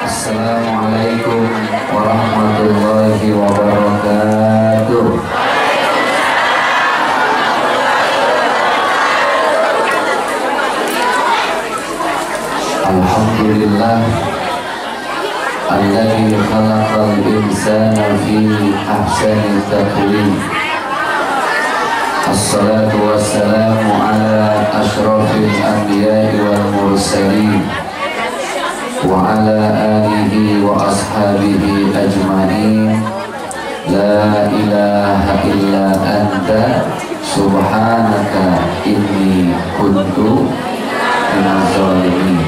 Assalamualaikum warahmatullahi wabarakatuh. Alhamdulillah alladzi khalaqal insana fi ahsani taqwim. Assalatu wassalamu ala asyrafil anbiya'i wal mursalin wa ala alihi wa ashabihi ajma'in. La ilaha illa anta subhanaka inni kuntu minaz zalimin.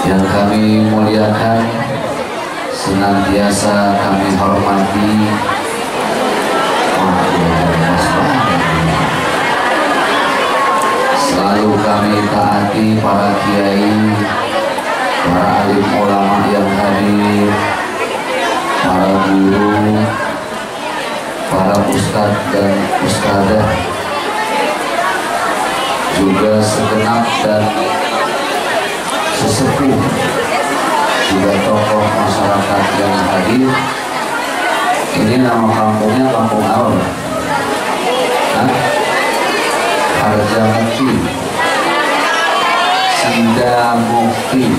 Yang kami muliakan, senantiasa kami hormati, selalu kami taati para kiai, para alim ulama yang hadir, para guru, para ustadz dan ustadzah, juga segenap dan sesepuh, juga tokoh masyarakat yang hadir. Ini nama kampungnya kampung apa? Harjamukti, Sindamukti.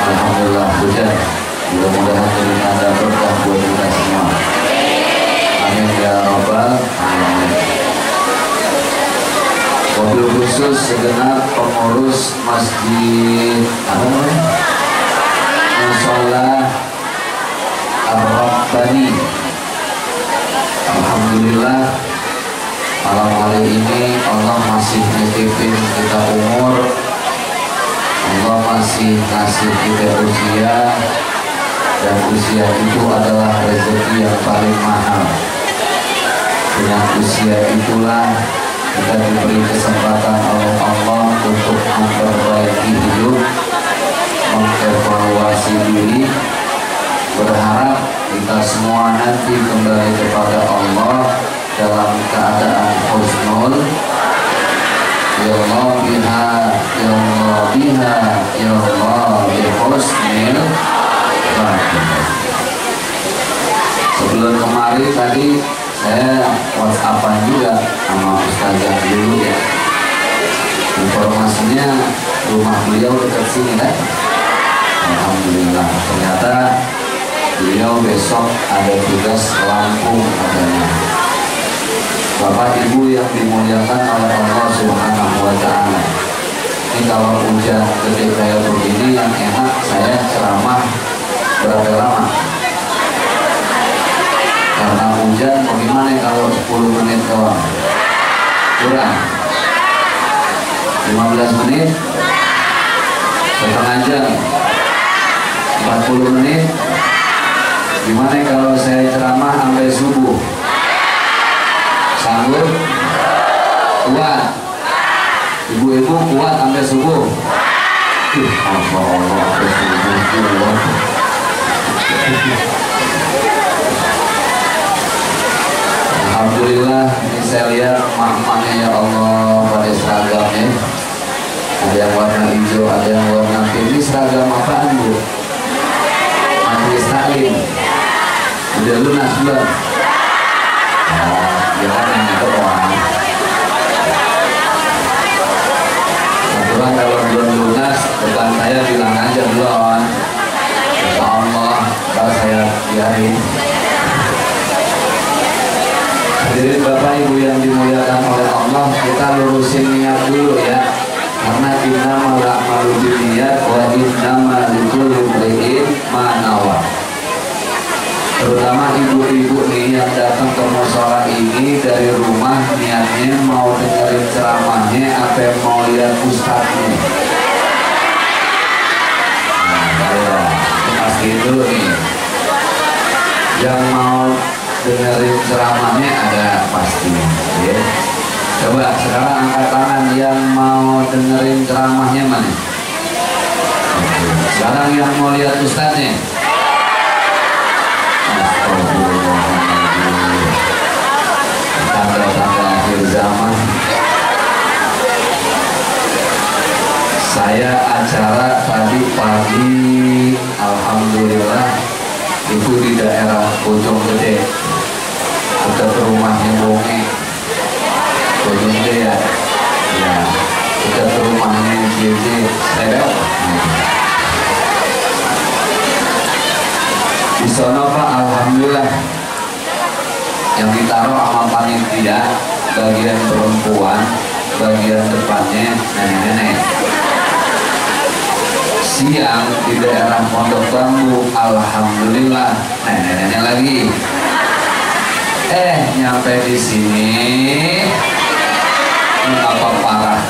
Alhamdulillah hujan, mudah-mudahan jadi tanda berkah buat kita semua. Amin ya rabbal alamin. Mobil khusus segenap pengurus masjid Mushola Ar-Rabbani. Alhamdulillah malam hari ini Allah masih nitipin kita umur, Allah masih kasih kita usia, dan usia itu adalah rezeki yang paling mahal. Dengan usia itulah kita diberi kesempatan oleh Allah untuk memperbaiki hidup, mengevaluasi diri, berharap kita semua nanti kembali kepada Allah dalam keadaan husnul. Ya Allah biha, ya Allah biha, ya Allah bihusnil khatimah. Sebelum kemarin tadi saya WhatsAppan juga sama Ustazah dulu ya. Informasinya rumah beliau dekat sini kan. Alhamdulillah ternyata beliau besok ada tugas Lampung katanya. Bapak Ibu yang dimuliakan oleh Allah Subhanahu wa Ta'ala, ini kalau hujan gede kayak begini yang enak saya ceramah berapa lama? Karena hujan bagaimana kalau 10 menit doang? Kurang 15 menit, setengah jam, 40 menit. Gimana kalau saya ceramah sampai subuh? Sanggup? Kuat? Ibu-ibu kuat sampai subuh? Masya Allah, sampai subuh. Alhamdulillah, ini saya lihat makmanya ya Allah pada seragamnya. Ada yang warna hijau, ada yang warna pink. Ini seragam apaan Bu? Majelis taklim. Udah lunas belum? Jangan yang itu orang. Kebetulan kalau belum lunas, depan saya bilang aja belum. Insya Allah, kalau saya biarin. Hadirin Bapak Ibu yang dimuliakan oleh Allah, kita lurusin niat dulu ya. Karena innama la'malu binniyat wa innama likulli imri'in ma nawa. Terutama ibu-ibu nih yang datang ke mushola ini dari rumah niatnya mau dengerin ceramahnya atau mau lihat ustadznya. Nah, pastiin dulu nih. Yang mau dengerin ceramahnya ada pasti ya. Coba sekarang angkat tangan yang mau mau dengerin ceramahnya mana? Sekarang yang mau lihat ustadznya? Astagfirullahaladzim. Tanda-tanda akhir zaman. Saya acara tadi pagi, alhamdulillah itu di daerah Bojonggede, dekat rumahnya Bonge. Bojonggede ya, ya dekat rumahnya JJ Sedap. Di sana Pak, alhamdulillah yang ditaruh sama panitia bagian perempuan, bagian depannya nenek-nenek. Siang di daerah Pondok Bambu, alhamdulillah nenek-nenek lagi. Nyampe di sini apa parah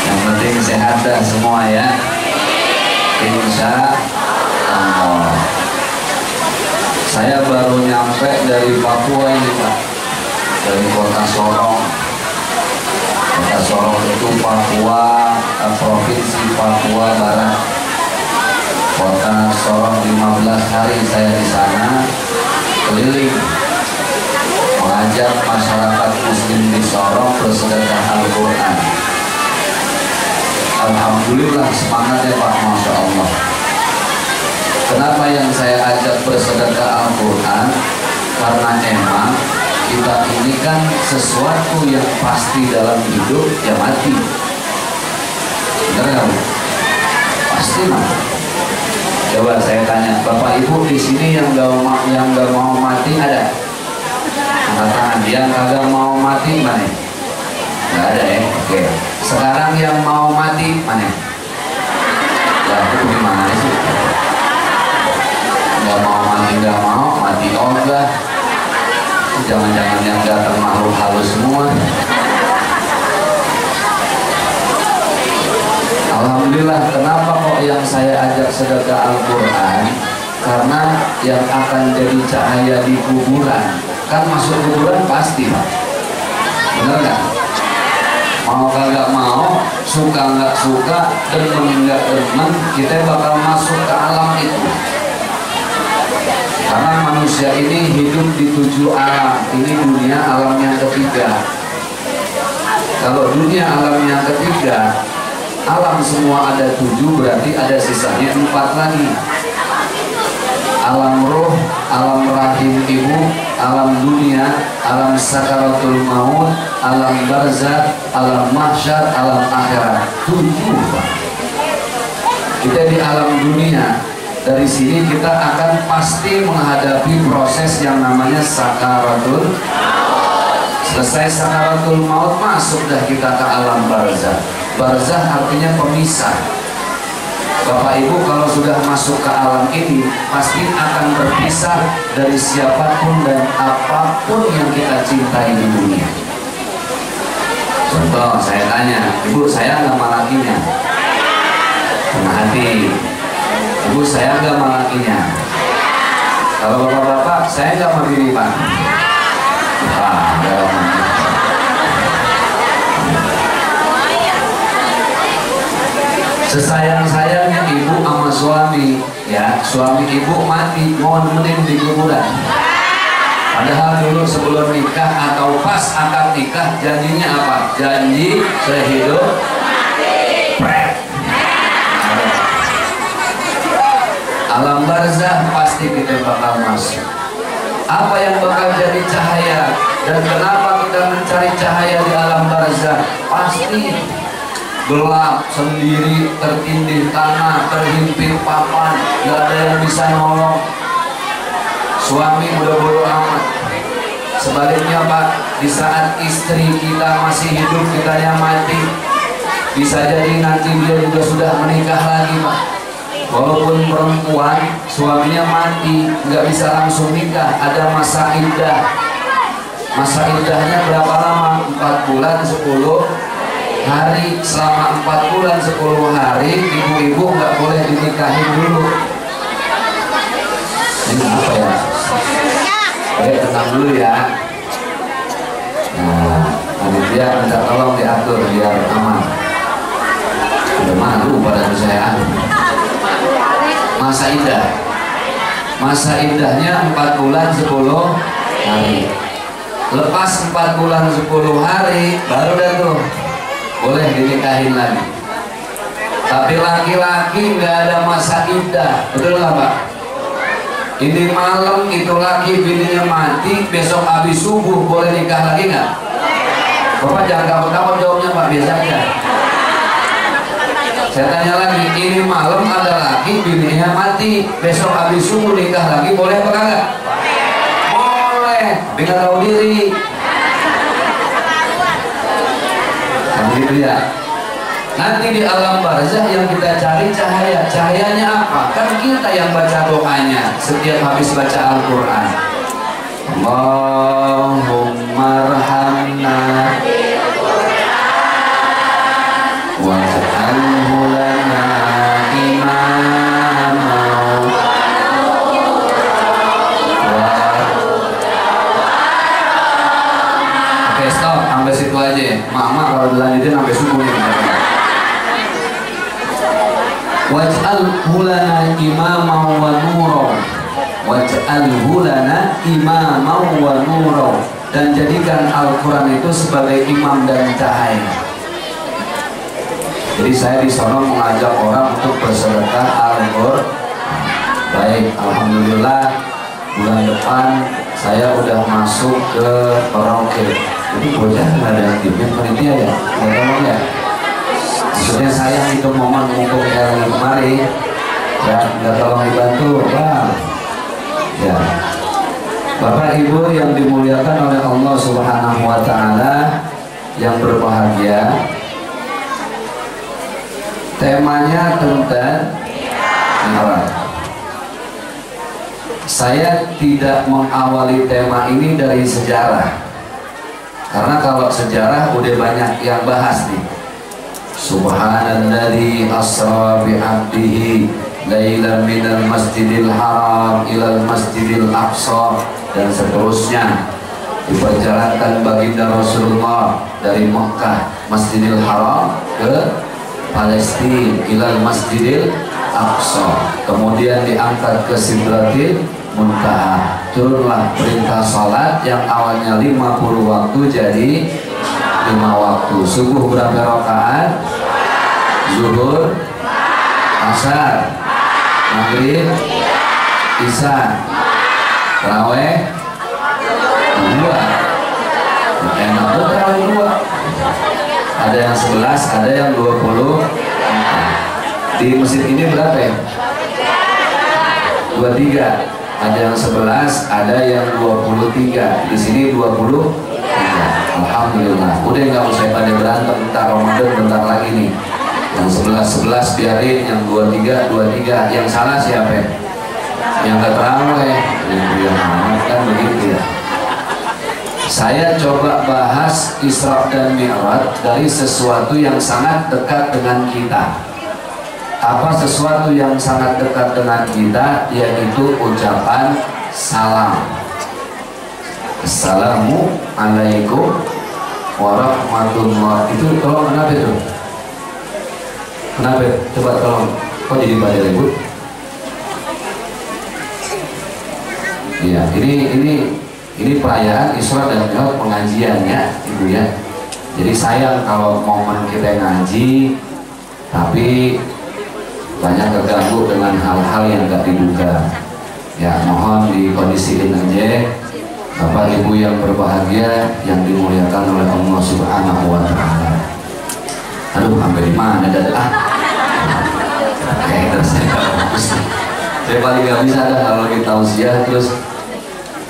yang penting sehat dah semua ya, insya Allah. Saya baru nyampe dari Papua ini Pak, dari kota Sorong. Kota Sorong itu Papua, provinsi Papua Barat. Kota Sorong 15 hari saya di sana keliling mengajak masyarakat muslim di Sorong bersedekah Al-Quran. Alhamdulillah semangatnya Pak, Masya Allah. Kenapa yang saya ajak bersedekah Al-Quran? Karena emang kita ini kan sesuatu yang pasti dalam hidup ya mati. Benar nggak Bu? Pasti mati. Coba saya tanya, Bapak Ibu di sini yang nggak mau mati ada? Angkat tangan. Yang kagak mau mati mana? Nggak ada ya. Oke. Sekarang yang mau mati mana? Lah itu gimana sih? Nggak mau mati ogah. Jangan-jangan yang datang makhluk halus semua. Alhamdulillah, kenapa kok yang saya ajak sedekah Al-Quran? Karena yang akan jadi cahaya di kuburan, kan masuk kuburan pasti Pak, bener nggak? Mau kagak mau, suka nggak suka, demen nggak demen, kita bakal masuk ke alam itu. Karena manusia ini hidup di 7 alam. Ini dunia alam yang ketiga. Kalau dunia alam yang ketiga, alam semua ada 7, berarti ada sisanya 4 lagi. Alam roh, alam rahim ibu, alam dunia, alam sakaratul maut, alam barzakh, alam mahsyar, alam akhirat. 7 Pak. Kita di alam dunia. Dari sini kita akan pasti menghadapi proses yang namanya sakaratul maut. Selesai sakaratul maut, masuk dah kita ke alam barzakh. Barzakh artinya pemisah. Bapak Ibu kalau sudah masuk ke alam ini pasti akan berpisah dari siapapun dan apapun yang kita cintai di dunia. Contoh saya tanya, Ibu saya nggak sama lakinya? Sama hati. Ibu saya nggak sama lakinya? Kalau bapak-bapak saya nggak sama diri Pak? Sesayang-sayangnya ibu sama suami, ya suami ibu mati mau nemenin di kuburan. Padahal dulu sebelum nikah atau pas akad nikah janjinya apa? Janji sehidup mati. Alam barzakh pasti kita bakal masuk. Apa yang bakal jadi cahaya dan kenapa kita mencari cahaya di alam barzakh? Pasti gelap sendiri, tertindih tanah, terhimpit papan, nggak ada yang bisa nolong. Suami udah bodo amat. Sebaliknya Pak, di saat istri kita masih hidup, kita yang mati, bisa jadi nanti dia juga sudah menikah lagi Pak. Walaupun perempuan suaminya mati, nggak bisa langsung nikah, ada masa iddah. Masa iddahnya berapa lama? 4 bulan 10 hari. Selama 4 bulan 10 hari ibu-ibu nggak boleh dinikahin dulu. Ini apa ya? Oke, tenang dulu ya. Nah, panitia minta tolong diatur biar aman. Udah malu pada saya. Masa indah. Masa indahnya 4 bulan 10 hari. Lepas 4 bulan 10 hari baru dah tuh boleh dinikahin lagi. Tapi laki-laki nggak ada masa indah, betul nggak Pak? Ini malam itu laki bininya mati, besok habis subuh boleh nikah lagi nggak? Bapak jangan kamu jawabnya Pak, biasa aja. Saya tanya lagi, ini malam ada laki bininya mati, besok habis subuh nikah lagi boleh apa enggak? Boleh, tapi nggak tahu diri. Begitu ya. Nanti di alam barzah yang kita cari cahaya. Cahayanya apa? Kan kita yang baca doanya setiap habis baca Al-Quran. Allahumma arhamna waj'alhu lana imama. Oke, stop, sampai situ aja. Mama kalau dilanjutin sampai subuh nih. Waj'alhu lana imama wa nura. Waj'alhu lana imama wa nura. Dan jadikan Al-Quran itu sebagai imam dan cahaya. Jadi saya di sana mengajak orang untuk bersedekah Al-Quran. Baik, alhamdulillah bulan depan saya udah masuk ke Merauke. Ini bocah nggak ada timnya panitia ya, nggak tolong ya. Maksudnya saya itu momen mumpung yang kemarin ya, nggak tolong dibantu Bang. Ya, Bapak Ibu yang dimuliakan oleh Allah Subhanahu Wa Taala yang berbahagia, temanya tentang Mi'raj. Saya tidak mengawali tema ini dari sejarah. Karena kalau sejarah udah banyak yang bahas nih. Subhanalladzi asra bi 'abdihi lailan minal masjidil haram ilal masjidil aqsa dan seterusnya. Diperjalankan baginda Rasulullah dari Mekah Masjidil Haram ke Palestina ilal masjidil aqsa. Kemudian diangkat ke Sidratil Muntaha. Turunlah perintah salat yang awalnya 50 waktu jadi 5 waktu. Subuh berapa rakaat? Zuhur, asar, maghrib, isya, tarawih 2. Enak tuh tarawih 2. Ada yang 11, ada yang 20. Di masjid ini berapa ya? 23. Ada yang 11, ada yang 23. Di sini 20. Alhamdulillah. Udah nggak usah pada berantem, bentar Ramadan bentar lagi nih. Yang 11 biarin, yang 23. Yang salah siapa? Yang terawih, yang kan begitu ya. Saya coba bahas Isra dan Mi'raj dari sesuatu yang sangat dekat dengan kita. Apa sesuatu yang sangat dekat dengan kita, yaitu ucapan salam. Assalamualaikum warahmatullahi. Itu tolong kenapa itu? Kenapa? Coba tolong. Kok jadi pada ribut? Ya, ini perayaan Isra dan Mi'raj pengajiannya, Ibu ya. Jadi sayang kalau momen kita ngaji, tapi banyak terganggu dengan hal-hal yang gak diduga. Ya, mohon dikondisiin aja. Bapak Ibu yang berbahagia yang dimuliakan oleh Allah Subhanahu Wa Taala. Aduh, sampai di mana dah? Terus saya paling gak bisa dah kalau kita usia terus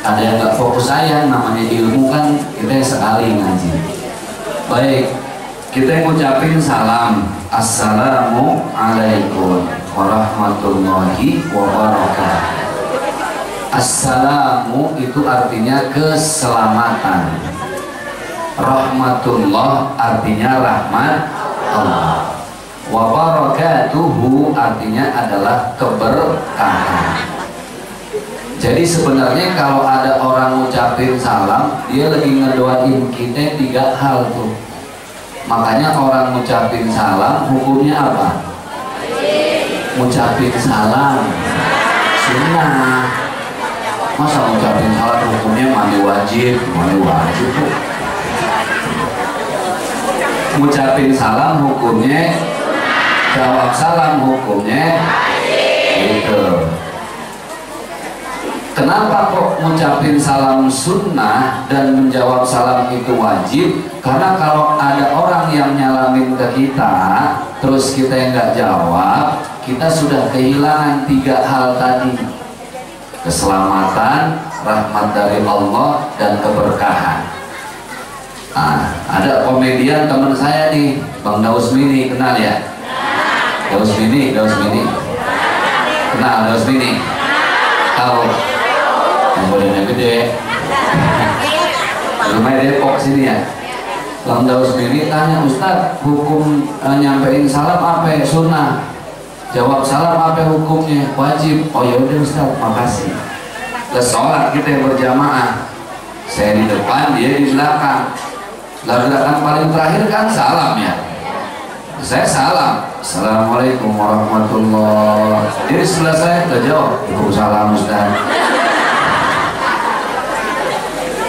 ada yang gak fokus. Saya namanya ilmu kan kita sekali ngaji. Baik, kita ngucapin salam. Assalamualaikum warahmatullahi wabarakatuh. Assalamu itu artinya keselamatan. Rahmatullah artinya rahmat Allah. Wabarakatuhu artinya adalah keberkahan. Jadi sebenarnya kalau ada orang ngucapin salam, dia lagi ngedoain kita 3 hal tuh. Makanya orang ngucapin salam hukumnya apa? Ngucapin salam sunnah. Masa ngucapin salam hukumnya mandi wajib? Mandi wajib tuh. Ngucapin salam hukumnya, jawab salam hukumnya gitu. Kenapa kok ngucapin salam sunnah dan menjawab salam itu wajib? Karena kalau ada orang yang nyalamin ke kita terus kita yang nggak jawab, kita sudah kehilangan 3 hal tadi: keselamatan, rahmat dari Allah, dan keberkahan. Nah, ada komedian teman saya nih, Bang Daus Mini, kenal ya? Daus Mini kenal Daus Mini? Tahu? Yang badannya gede, rumahnya Depok sini ya. Bang Daus Mini tanya, Ustaz, hukum nyampein salam apa ya? Sunnah. Jawab salam apa hukumnya? Wajib. Oh ya udah Ustaz, makasih. Terus sholat kita yang berjamaah, saya di depan, dia di belakang. Lalu gerakan paling terakhir kan salam ya. Saya salam, Assalamualaikum warahmatullahi wabarakatuh. Jadi sebelah saya udah jawab, Waalaikumsalam Ustaz.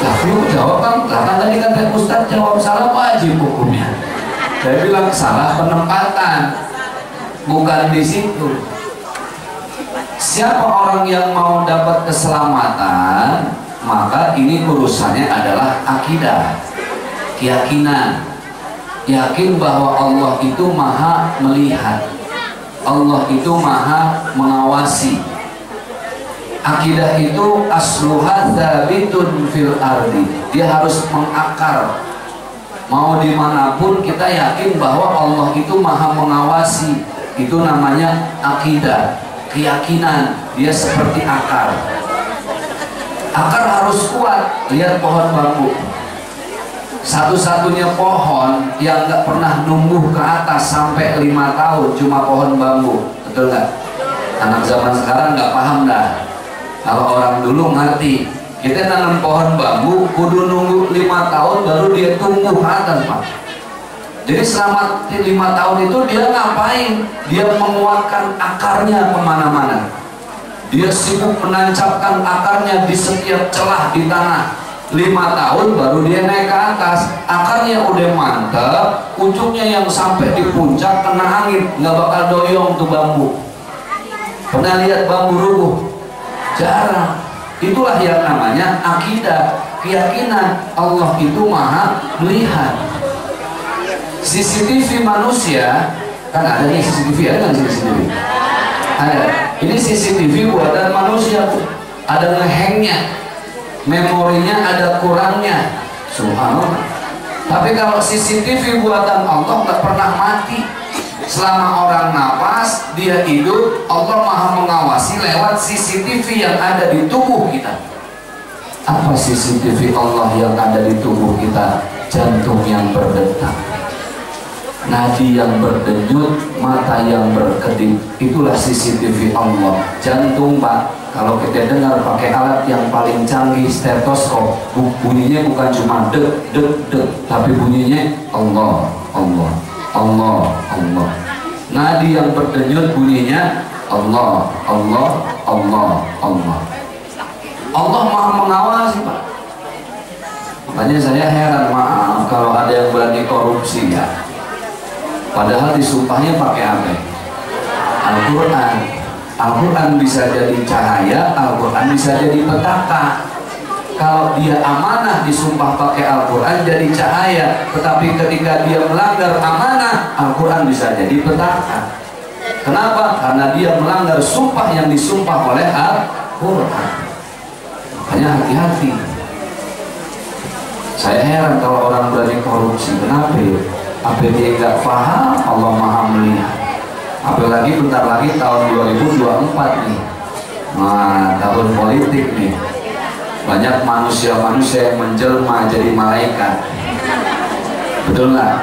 Tapi jawab kan tadi kata Ustaz, jawab salam wajib hukumnya. Saya bilang salah penempatan, bukan di situ. Siapa orang yang mau dapat keselamatan, maka ini urusannya adalah akidah, keyakinan. Yakin bahwa Allah itu maha melihat, Allah itu maha mengawasi. Akidah itu asluha dzabitun fil ardi, dia harus mengakar. Mau dimanapun kita yakin bahwa Allah itu maha mengawasi. Itu namanya akidah, keyakinan. Dia seperti akar. Akar harus kuat. Lihat pohon bambu, satu-satunya pohon yang nggak pernah numbuh ke atas sampai 5 tahun cuma pohon bambu. Betul nggak? Anak zaman sekarang nggak paham dah. Kalau orang dulu ngerti, kita tanam pohon bambu kudu nunggu 5 tahun baru dia tumbuh ke atas, Pak. Jadi selama 5 tahun itu dia ngapain? Dia menguatkan akarnya kemana-mana. Dia sibuk menancapkan akarnya di setiap celah di tanah. 5 tahun baru dia naik ke atas. Akarnya udah mantap, ujungnya yang sampai di puncak kena angin nggak bakal doyong tuh bambu. Pernah lihat bambu rubuh? Jarang. Itulah yang namanya akidah, keyakinan Allah itu maha melihat. CCTV manusia kan ada nih, CCTV ada nggak CCTV? Ada. Ini CCTV buatan manusia, ada ngehengnya, memorinya ada kurangnya. Subhanallah. Tapi kalau CCTV buatan Allah nggak pernah mati. Selama orang napas, dia hidup, Allah maha mengawasi lewat CCTV yang ada di tubuh kita. Apa CCTV Allah yang ada di tubuh kita? Jantung yang berdetak, nadi yang berdenyut, mata yang berkedip. Itulah CCTV Allah. Jantung, Pak, kalau kita dengar pakai alat yang paling canggih, stetoskop, bunyinya bukan cuma dek dek dek, tapi bunyinya Allah, Allah, Allah, Allah. Nadi yang berdenyut bunyinya Allah, Allah, Allah, Allah. Allah maha mengawasi, Pak. Makanya saya heran, maaf kalau ada yang berani korupsi ya. Padahal disumpahnya pakai apa? Al-Quran. Al-Quran bisa jadi cahaya, Al-Quran bisa jadi petaka. Kalau dia amanah disumpah pakai Al-Quran jadi cahaya, tetapi ketika dia melanggar amanah, Al-Quran bisa jadi petaka. Kenapa? Karena dia melanggar sumpah yang disumpah oleh Al-Quran. Makanya hati-hati. Saya heran kalau orang berani korupsi. Kenapa ya? Apa dia nggak paham Allah maha melihat? Apalagi bentar lagi tahun 2024 nih, nah tahun politik nih, banyak manusia-manusia yang menjelma jadi malaikat. Betul nggak?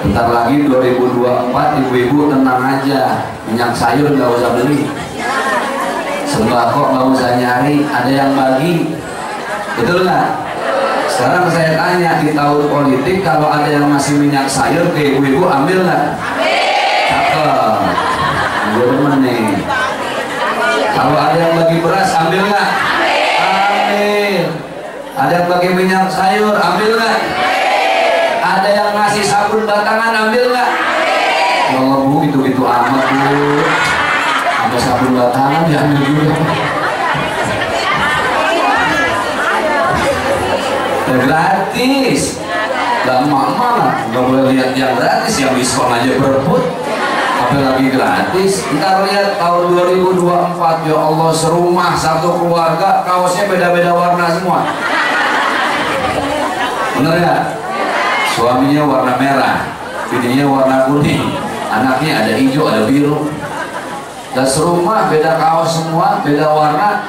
Bentar lagi 2024, ibu-ibu tenang aja, minyak sayur nggak usah beli. Sembako nggak usah nyari, ada yang bagi, betul nggak? Sekarang saya tanya, di tahun politik kalau ada yang masih minyak sayur ke ibu-ibu, ambil nggak? Cakep, gue demen nih. Kalau ada yang bagi beras, ambil nggak? Ambil. Ada yang bagi minyak sayur, ambil nggak? Ada yang ngasih sabun batangan, ambil nggak? Ya Allah bu, gitu-gitu amat bu. Ada sabun batangan diambil juga. Ya gratis. Gak mana, gak boleh lihat yang gratis, yang diskon aja berebut. Apalagi gratis. Ntar lihat tahun 2024, ya Allah, serumah satu keluarga kaosnya beda-beda warna semua. Bener ya? Suaminya warna merah, bininya warna kuning, anaknya ada hijau, ada biru. Dan serumah beda kaos semua, beda warna.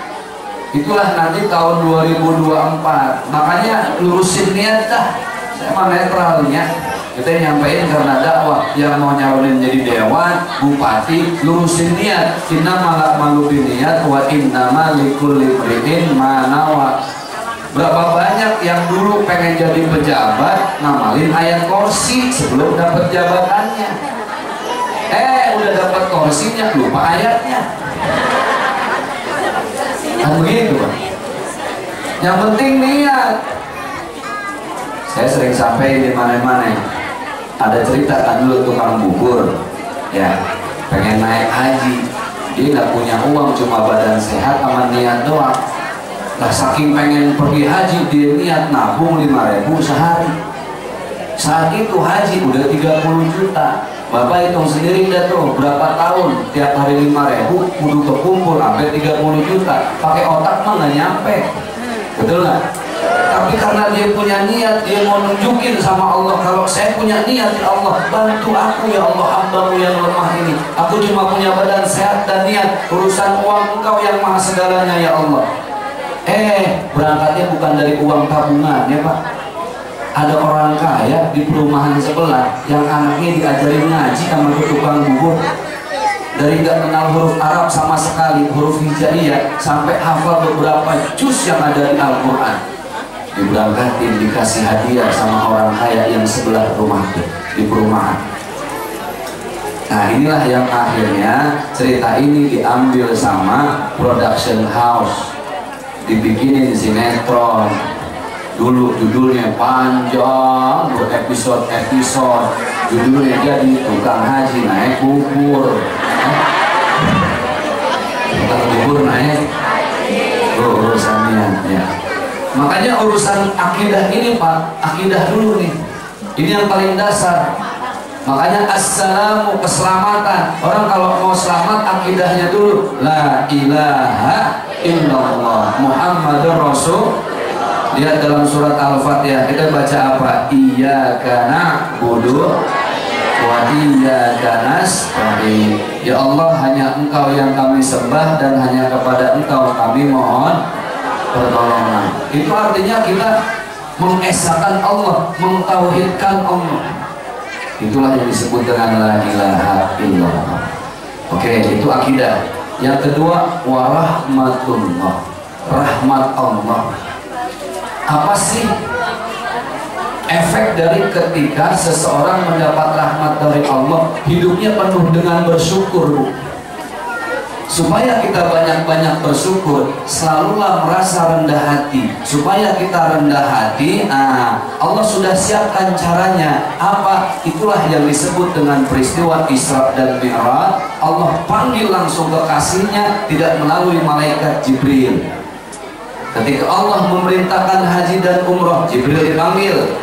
Itulah nanti tahun 2024. Makanya lurusin niat dah. Saya mah netralnya. Kita nyampein karena dakwah. Yang mau nyalonin jadi dewan, bupati, lurusin niat. Inna malak malu biniat wa inna malikul limri'in manawa. Berapa banyak yang dulu pengen jadi pejabat ngamalin ayat kursi sebelum dapat jabatannya. Udah dapat kursinya lupa ayatnya. Kan begitu, Pak. Yang penting niat. Saya sering sampai di mana-mana. Ada cerita kan dulu tukang bubur, ya, pengen naik haji. Dia nggak punya uang, cuma badan sehat sama niat doang. Nah, saking pengen pergi haji, dia niat nabung 5.000 sehari. Saat itu haji udah 30 juta. Bapak hitung sendiri dah tuh berapa tahun tiap hari 5.000 kudu kekumpul sampai 30 juta. Pakai otak mah nggak nyampe, betul nggak? Tapi karena dia punya niat, dia mau nunjukin sama Allah, kalau saya punya niat, ya Allah bantu aku ya Allah, hambamu yang lemah ini. Aku cuma punya badan sehat dan niat, urusan uang Engkau yang maha segalanya ya Allah. Berangkatnya bukan dari uang tabungan ya Pak. Ada orang kaya di perumahan sebelah yang anaknya diajarin ngaji sama tukang bubur. Dari nggak kenal huruf Arab sama sekali, huruf hijaiyah, sampai hafal beberapa juz yang ada di Al-Quran. Diberangkatin, dikasih hadiah sama orang kaya yang sebelah rumah di perumahan. Nah inilah yang akhirnya cerita ini diambil sama production house, dibikinin sinetron. Dulu judulnya panjang, berepisode-episode. Judulnya jadi tukang haji naik bubur. Tukang bubur naik urusannya ya. Makanya urusan akidah ini Pak, akidah dulu nih. Ini yang paling dasar. Makanya assalamu, keselamatan. Orang kalau mau selamat akidahnya dulu. La ilaha illallah Muhammadur Rasul. Lihat dalam surat Al-Fatihah kita baca apa? Iyyaka na'budu wa iyyaka nasta'in. Ya Allah, hanya Engkau yang kami sembah dan hanya kepada Engkau kami mohon pertolongan. Itu artinya kita mengesahkan Allah, mentauhidkan Allah. Itulah yang disebut dengan la ilaha illallah. Oke, itu akidah. Yang kedua, warahmatullah, rahmat Allah. Apa sih efek dari ketika seseorang mendapat rahmat dari Allah? Hidupnya penuh dengan bersyukur. Supaya kita banyak-banyak bersyukur, selalulah merasa rendah hati. Supaya kita rendah hati, Allah sudah siapkan caranya. Apa? Itulah yang disebut dengan peristiwa Isra dan Mi'raj. Allah panggil langsung kekasihnya, tidak melalui malaikat Jibril. Ketika Allah memerintahkan haji dan umroh, Jibril dipanggil.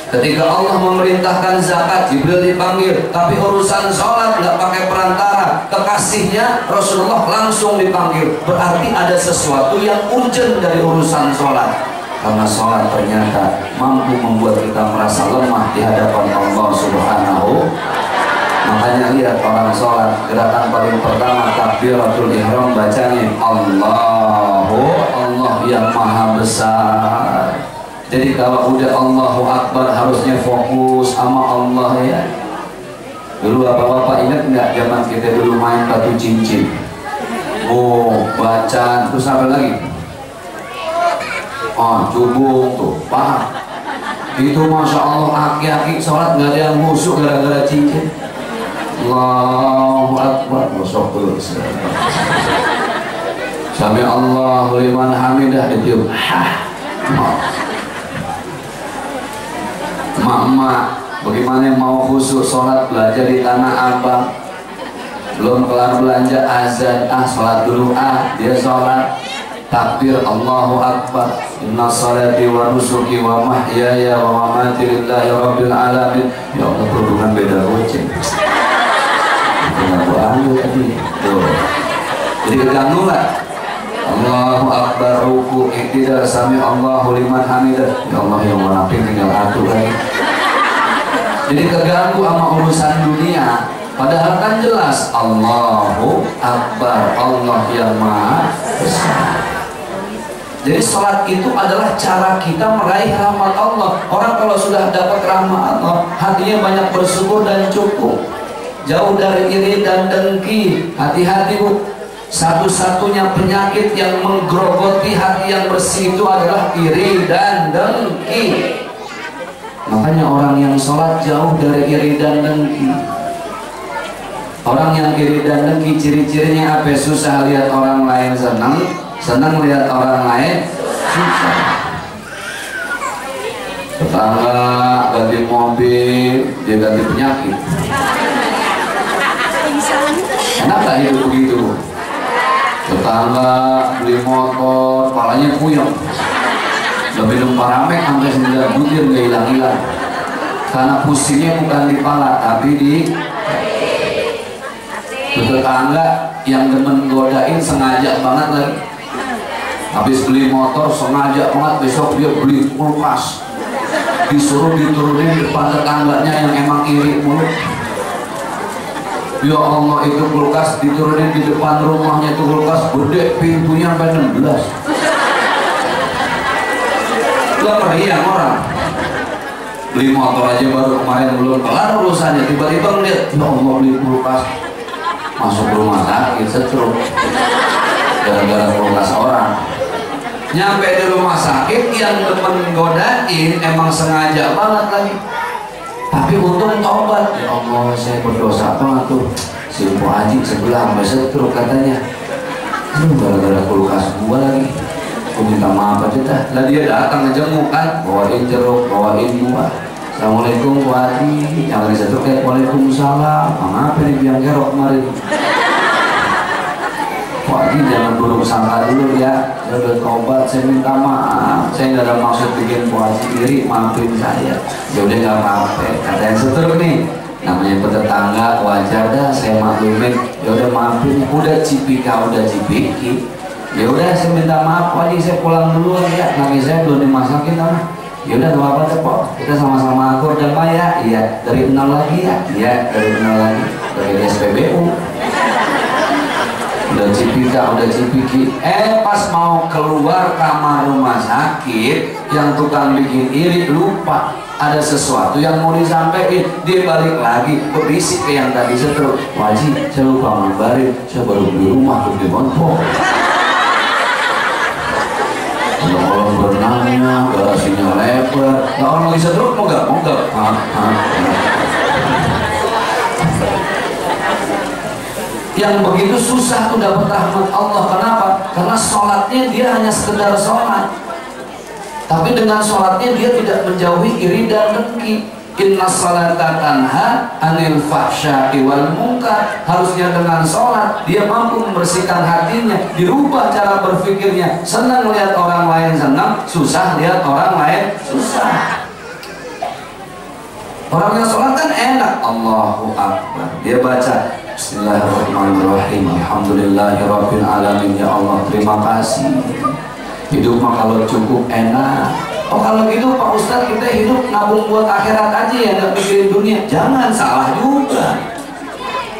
Ketika Allah memerintahkan zakat, Jibril dipanggil. Tapi urusan sholat nggak pakai perantara, kekasihnya Rasulullah langsung dipanggil. Berarti ada sesuatu yang urgent dari urusan sholat. Karena sholat ternyata mampu membuat kita merasa lemah di hadapan Allah Subhanahu. Makanya lihat orang sholat, gerakan paling pertama takbiratul ihram bacanya Allahu, Allah yang maha besar. Jadi kalau udah Allahu Akbar harusnya fokus sama Allah ya. Dulu bapak-bapak ingat nggak zaman kita dulu main batu cincin? Oh, bacaan, terus apa lagi? Oh, cubung tuh, paham? Itu masya Allah aki-aki sholat nggak ada yang musuh gara-gara cincin. Allahu Akbar, masuk tuh. Sami Allahu liman hamidah ditiup. Mak-mak, bagaimana mau khusyuk sholat belajar di Tanah Abang? Belum kelar belanja azan, sholat dulu, dia sholat takbir Allahu Akbar, inna salati wa nusuki wa mahyaya wa mamati lillahi rabbil alamin. Ya Allah, perhubungan beda goceng tadi tuh, jadi keganggu lah. Allahu Akbar, ruku, iktidal, sami Allahu liman hamidah. Ya Allah, yang menapin tinggal atur lagi. Jadi keganggu sama urusan dunia. Padahal kan jelas Allahu Akbar, Allah yang Maha Besar. Jadi sholat itu adalah cara kita meraih rahmat Allah. Orang kalau sudah dapat rahmat Allah, hatinya banyak bersyukur dan cukup, jauh dari iri dan dengki. Hati-hati bu, satu-satunya penyakit yang menggerogoti hati yang bersih itu adalah iri dan dengki. Makanya orang yang sholat jauh dari iri dan dengki. Orang yang iri dan dengki ciri-cirinya apa? Susah lihat orang lain senang, senang lihat orang lain susah. Tetangga ganti mobil, dia ganti penyakit. Enak gak hidup begitu? Tetangga beli motor, palanya puyeng. Udah minum paramek sampai 9 butir nggak hilang-hilang. Karena pusingnya bukan di pala tapi di tetangga yang demen godain sengaja banget lagi. Habis beli motor sengaja banget, besok dia beli kulkas, disuruh diturunin depan tetangganya yang emang iri mulu. Ya Allah, itu kulkas diturunin di depan rumahnya, itu kulkas gede, pintunya sampai 16. Gak meriang orang. Beli motor aja baru kemarin belum kelar urusannya, tiba-tiba ngeliat, ya Allah beli kulkas, masuk rumah sakit stroke gara-gara kulkas orang. Nyampe di rumah sakit yang demen godain emang sengaja banget lagi, tapi untung tobat. Ya Allah, saya berdosa banget tuh, si Mpo Haji sebelah sampai stroke katanya. Aduh, gara-gara kulkas gua lagi, aku minta maaf aja dah. Lah dia datang ngejenguk kan, bawain jeruk, bawain buah. Assalamualaikum Bu Haji, yang lagi stroke kayak waalaikumsalam. Maaf ini biang kerok kemarin. Pak Haji jangan buruk sangka dulu ya, saya udah tobat, saya minta maaf, saya nggak ada maksud bikin Pak Haji diri, maafin saya. Ya udah nggak apa-apa, kata yang setruk nih, namanya tetangga wajar dah, saya maklumin. Ya udah maafin, udah cipika, udah cipiki. Ya udah saya minta maaf Pak Haji, saya pulang dulu ya, lagi saya belum dimasakin apa. Ya udah nggak apa-apa deh Pak, kita sama-sama akur dan Pak ya. Iya, dari 0 lagi ya, iya dari 0 lagi, dari SPBU. Udah cipika, udah cipiki. Pas mau keluar kamar rumah sakit, yang tukang bikin iri lupa ada sesuatu yang mau disampaikan. Dia balik lagi berisik ke yang tadi setruk. Wajib, saya lupa ngabarin, saya baru beli rumah tuh di Monpong. Kalau berenangnya, garasinya lebar. Nah orang lagi setruk mogak-mogak. Yang begitu susah tuh dapat rahmat Allah. Kenapa? Karena sholatnya dia hanya sekedar sholat, tapi dengan sholatnya dia tidak menjauhi iri dan dengki. Inna salata tanha anil fahsya'i wal munkar. Harusnya dengan sholat dia mampu membersihkan hatinya, dirubah cara berpikirnya. Senang lihat orang lain senang, susah lihat orang lain susah. Orang yang sholat kan enak, Allahu Akbar, dia baca Bismillahirrahmanirrahim, Alhamdulillahirabbil alamin. Ya Allah, terima kasih. Hidup mah kalau cukup enak. Oh kalau gitu Pak Ustadz, kita hidup nabung buat akhirat aja ya, nggak pikirin dunia. Jangan, salah juga.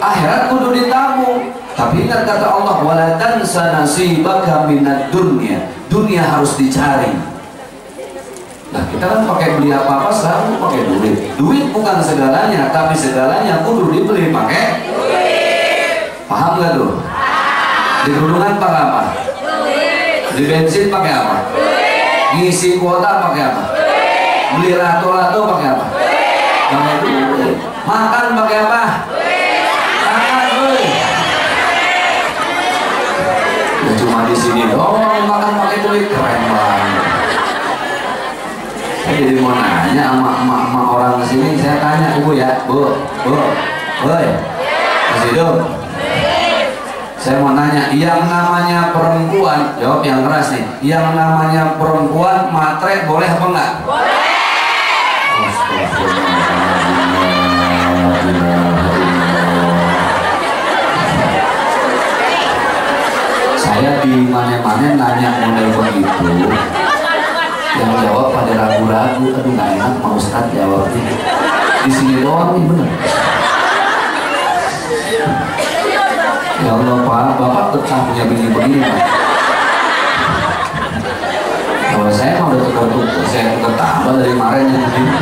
Akhirat kudu ditabung. Tapi ingat kata Allah, wala tansa nasibaka minad dunya. Dunia harus dicari. Nah kita kan pakai beli apa-apa selalu pakai duit. Duit bukan segalanya, tapi segalanya kudu dibeli pakai duit. Paham gak tuh? Di gunungan pakai apa? Di bensin pakai apa? Ngisi kuota pakai apa? Beli lato-lato pakai apa? Pakai duit. Makan pakai apa? Makan duit. Ya cuma di sini doang makan pakai duit, keren banget. Saya jadi mau nanya sama emak-emak orang kesini, saya tanya ibu ya, bu, woi, masih hidup? Saya mau nanya, yang namanya perempuan, jawab yang keras nih, yang namanya perempuan matre boleh apa enggak? Boleh. Saya di mana-mana nanya model begitu, yang jawab pada ragu-ragu, aduh nggak enak mau Ustadz jawabnya. Di sini doang nih bener. Ya Allah Pak, Bapak tetap punya bini begini Pak. Kalau saya mau udah tukar-tukar, saya tukar tambah dari kemarin yang begini.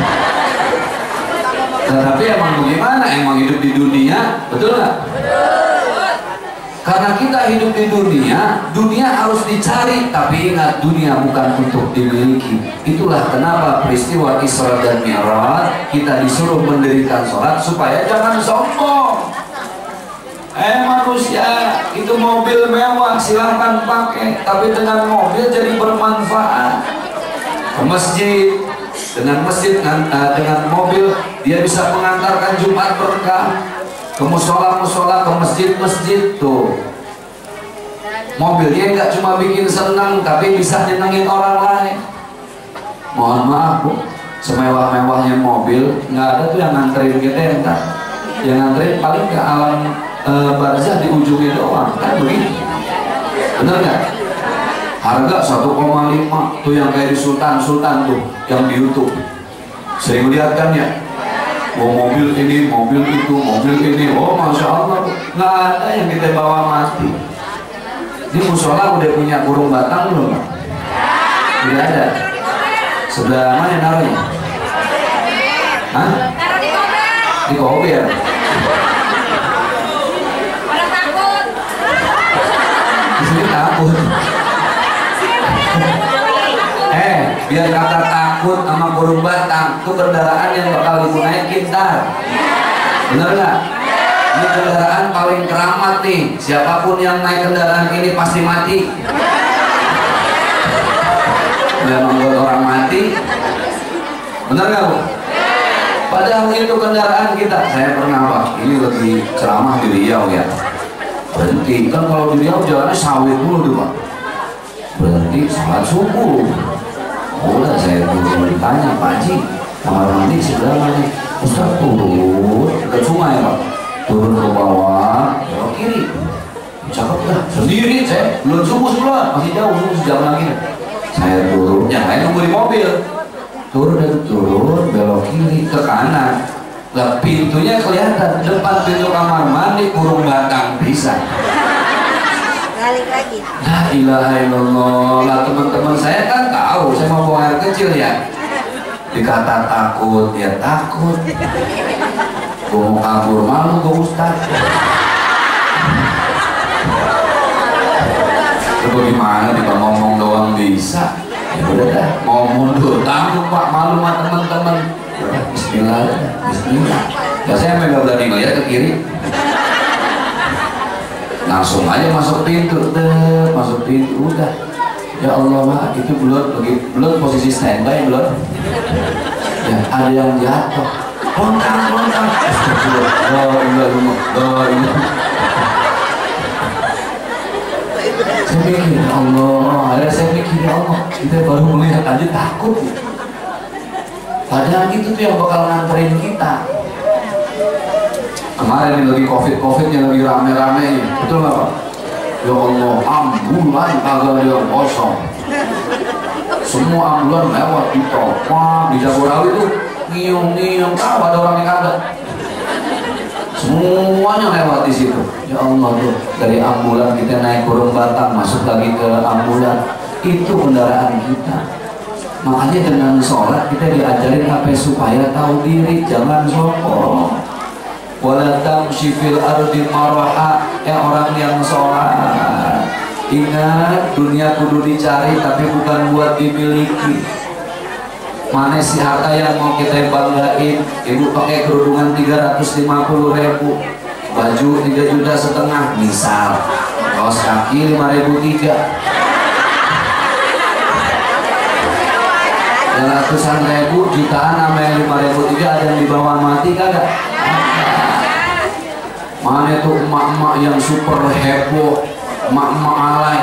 Nah, tapi emang bagaimana? Emang hidup di dunia, betul nggak? Karena kita hidup di dunia, dunia harus dicari, tapi ingat dunia bukan untuk dimiliki. Itulah kenapa peristiwa Isra dan Mi'raj kita disuruh mendirikan sholat supaya jangan sombong. Manusia itu mobil mewah silahkan pakai, tapi dengan mobil jadi bermanfaat. Ke masjid, dengan masjid dengan mobil dia bisa mengantarkan Jumat berkah. Ke musola-musola, ke masjid-masjid tuh. Mobilnya nggak cuma bikin senang, tapi bisa nyenengin orang lain. Mohon maaf Bu, semewah-mewahnya mobil nggak ada tuh yang nganterin kita ya, entar. Yang nganterin paling ke alam barzah di ujungnya doang, kan begitu. Bener nggak? Harga 1,5 tuh yang kayak di Sultan tuh, yang di YouTube. Sering lihat kan ya? Oh mobil ini, mobil itu, mobil ini, oh Masya Allah, nggak ada yang kita bawa mati. Ini musola udah punya burung batang belum? Tidak ada. Sebelah mana naruhnya? Hah? Di kober. Orang takut. Di sini takut. Biar kata takut sama burung batang itu kendaraan yang bakal ibu naikin ntar. Bener nggak? Ini kendaraan paling keramat nih. Siapapun yang naik kendaraan ini pasti mati. Udah membuat orang mati. Bener nggak Bu? Padahal itu kendaraan kita. Saya pernah Pak, ini lagi ceramah di Riau ya. Berhenti, kan kalau di Riau jalannya sawit dulu tuh Pak. Berhenti salat subuh. Udah saya ditanya, Pak Haji, kamar mandi sebelah mana? Ustaz turun ke sungai Pak, turun ke bawah, belok kiri. Cakep dah, sendiri saya, belum subuh sebelah, masih jauh, subuh sejam lagi. Saya turun, yang lain nunggu di mobil. Turun, belok kiri ke kanan. Lah pintunya kelihatan, depan pintu kamar mandi burung batang bisa. Balik lagi. La ilaha illallah. Lah teman-teman saya kan tahu saya mau buang air kecil ya. Dikata takut ya takut. Gue mau kabur malu gue Ustaz. Itu gimana nih Pak, ngomong doang bisa. Ya udah dah, mau mundur tanggung Pak, malu sama teman-teman. Bismillah, Bismillah. Ya saya memang berani ngeliat ke kiri. Langsung aja masuk pintu, masuk pintu udah. Ya Allah Pak, itu belum posisi standby belum. Ya ada yang jatuh, lontang. Saya mikir ya Allah, saya mikir ya Allah, kita baru melihat aja takut. Padahal itu tuh yang bakal nganterin kita. Kemarin ini lagi covid yang lagi rame-rame ini, betul nggak Pak? Ya Allah, ambulan kagak ada yang kosong. Semua ambulan lewat di tol. Wah, di Jagorawi itu ngiung, tahu ada orang yang kagak. Semuanya lewat di situ. Ya Allah tuh, dari ambulan kita naik burung batang, masuk lagi ke ambulan. Itu kendaraan kita. Makanya dengan sholat kita diajarin apa supaya tahu diri, jangan sombong. wala tamshi fil ardi maraha. Orang yang sholat, ingat dunia kudu dicari tapi bukan buat dimiliki. Mana si harta yang mau kita banggain? Ibu pakai kerudungan 350.000, baju 3,5 juta, misal kaos kaki 5.300, yang ratusan ribu, jutaan sama yang 5.300, ada yang di bawah mati kagak? Mana tuh emak-emak yang super heboh, emak-emak alay,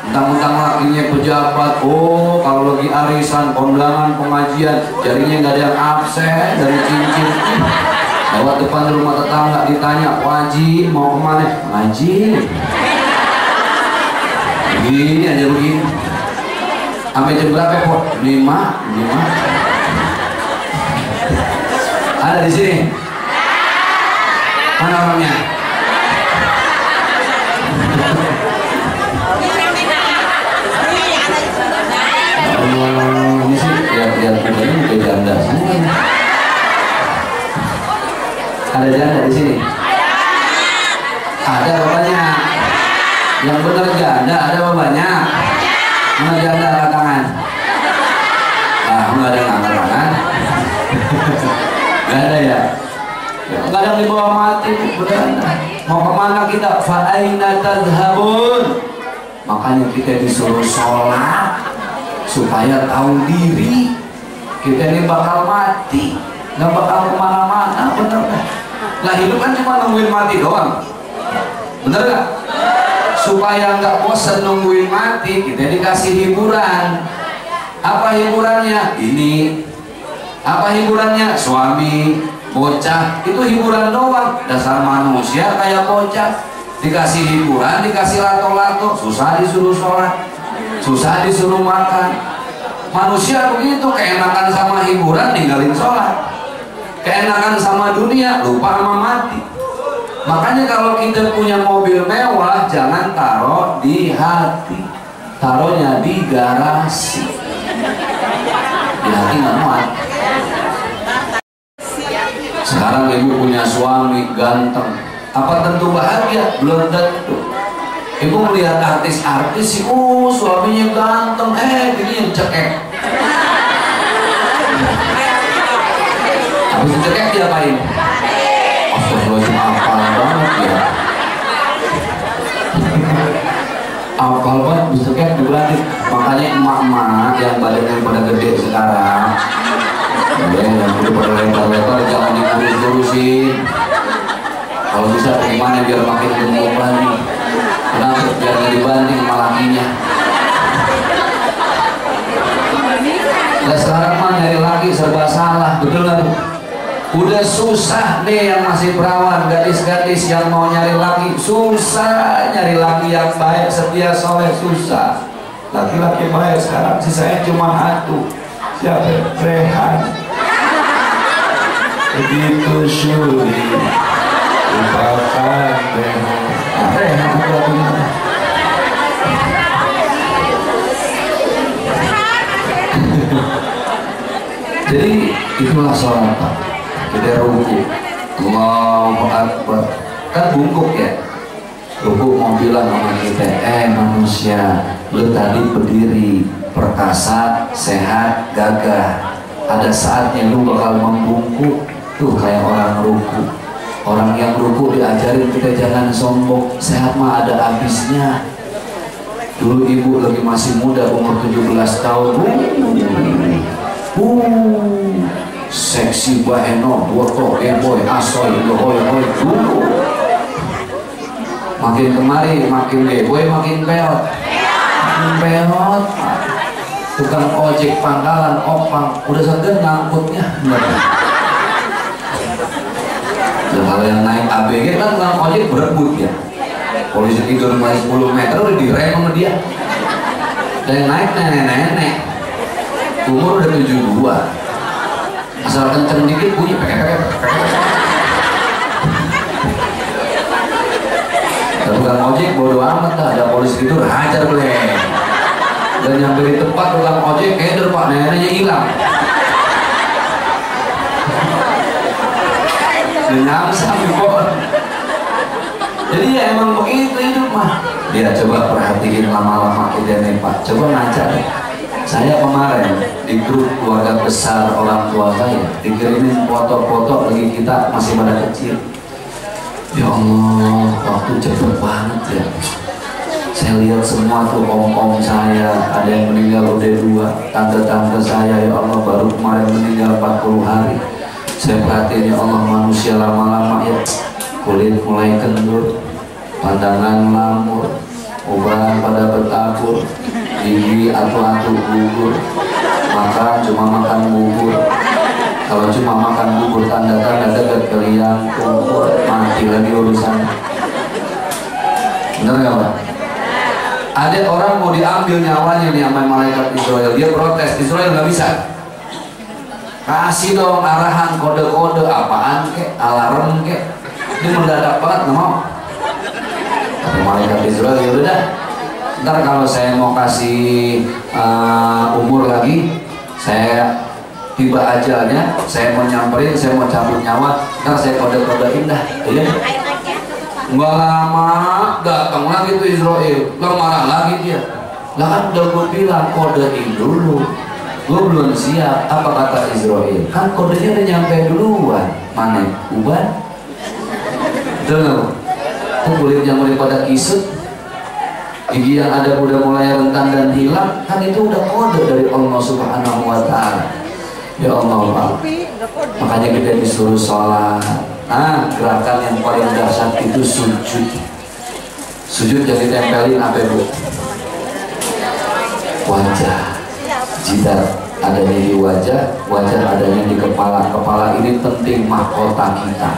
mentang-mentang lakinya pejabat. Oh, kalau lagi arisan, kondangan, pengajian, jarinya nggak ada yang absen dari cincin. Lewat depan rumah tetangga ditanya, "Wajib mau kemana?" "Ngaji." Begini aja begini. Sampai jam berapa, Pak? 5. Ada di sini? Mana orangnya? Ini sih lihat ini udah janda. Ada janda di sini? Ada bapaknya. Yang benar janda ada bapaknya. Mana janda angkat tangan? Nggak ada yang angkat tangan. Nggak ada ya? Kadang di bawah mati beneran. Mau kemana kita? Fa'aina tadhhabun. Makanya kita disuruh sholat supaya tahu diri kita ini bakal mati, nggak bakal kemana-mana. Bener kan? Lah hidup kan cuma nungguin mati doang, bener gak? Supaya nggak bosan nungguin mati, kita dikasih hiburan. Apa hiburannya? Ini. Apa hiburannya? Suami bocah, itu hiburan doang. Dasar manusia kayak bocah, dikasih hiburan, dikasih lato-lato, susah disuruh sholat, susah disuruh makan. Manusia begitu, keenakan sama hiburan ninggalin sholat, keenakan sama dunia lupa sama mati. Makanya kalau kita punya mobil mewah, jangan taruh di hati, taruhnya di garasi. Di hati nggak muat. Sekarang ibu punya suami ganteng, apa tentu bahagia? Belum tentu. Ibu melihat artis-artis sih, suaminya ganteng, gini yang cekek. Habis cekek diapain? Astagfirullahaladzim, apal banget ya. Apal banget, bisa cekek dilatih. Makanya emak-emak yang badannya pada gede sekarang, yang udah pada lebar-lebar, jangan dikurus-kurusin. Kalau bisa gimana biar makin gemuk lagi. Kenapa? Biar nggak dibanding sama lakinya. Nah sekarang mah nyari laki serba salah, betul nggak Bu? Udah susah nih yang masih perawan, gadis-gadis yang mau nyari laki, susah nyari laki yang baik, setia, soleh, susah. Laki-laki baik sekarang sisanya cuma satu, siapa? Rehan. Begitu sulit lupakan Rehan. Jadi itulah sholat Pak. Kita ruku, Allahu Akbar, kan bungkuk ya. Ruku mau bilang sama kita, manusia, lu tadi berdiri perkasa, sehat, gagah. Ada saatnya lu bakal membungkuk. Tuh kayak orang ruku. Orang yang ruku diajarin kita jangan sombong, sehat mah ada habisnya. Dulu ibu lagi masih muda, umur 17 tahun. Seksi baheno, boto, boy, asoy, boy, dulu. Makin kemari, makin boy, makin peot. Makin peot. Tukang ojek pangkalan, opang, udah segan ngangkutnya. Dan kalau yang naik ABG kan tukang ojek berebut ya. Polisi tidur mulai 10 meter udah direm sama dia. Dan yang naik nenek-nenek, umur udah 72. Asal kenceng dikit bunyi pek. Tukang ojek bodo amat dah, ada polisi tidur hajar boleh. Dan yang beri tempat tukang ojek keder Pak, neneknya hilang. Genyam sampai pohon. Jadi ya emang begitu hidup mah. Dia coba perhatiin lama-lama kita nih Pak. Coba ngaca deh. Saya kemarin di grup keluarga besar orang tua saya dikirimin foto-foto lagi kita masih pada kecil. Ya Allah, waktu cepet banget ya. Saya lihat semua tuh om-om saya, ada yang meninggal udah 2, tante-tante saya ya Allah baru kemarin meninggal 40 hari. Saya perhatiin ya Allah manusia lama-lama ya kulit mulai kendur, pandangan lamur, ubahan pada bertabur, gigi atu-atu gugur, makan cuma makan bubur. Kalau cuma makan bubur tanda-tanda dekat ke liang kubur, mati lagi urusan. Bener gak Pak? Ada orang mau diambil nyawanya nih sama malaikat Israel, dia protes, Israel nggak bisa. Kasih dong arahan kode-kode apaan kek, alarm kek. Ini mendadak banget nggak mau. Kata malaikat Israel ya udah. Ntar kalau saya mau kasih umur lagi, saya tiba ajalnya, saya mau nyamperin, saya mau cabut nyawa, ntar saya kode-kodein dah. Iya. Nggak lama datang lagi tuh Israel, nggak marah lagi dia. Lah kan udah gue bilang kodein dulu, gue belum siap. Apa kata Israel? Kan kodenya udah nyampe duluan. Mana? Uban? Betul. Itu kulit yang mulai pada kisut, gigi yang ada udah mulai rentan dan hilang. Kan itu udah kode dari Allah Subhanahu Wa Taala. Ya Allah Pak. Makanya kita disuruh sholat. Nah, gerakan yang paling dahsyat itu sujud. Sujud jadi tempelin apa Bu? Wajah. Jidat adanya di wajah, wajah adanya di kepala. Kepala ini penting mahkota kita.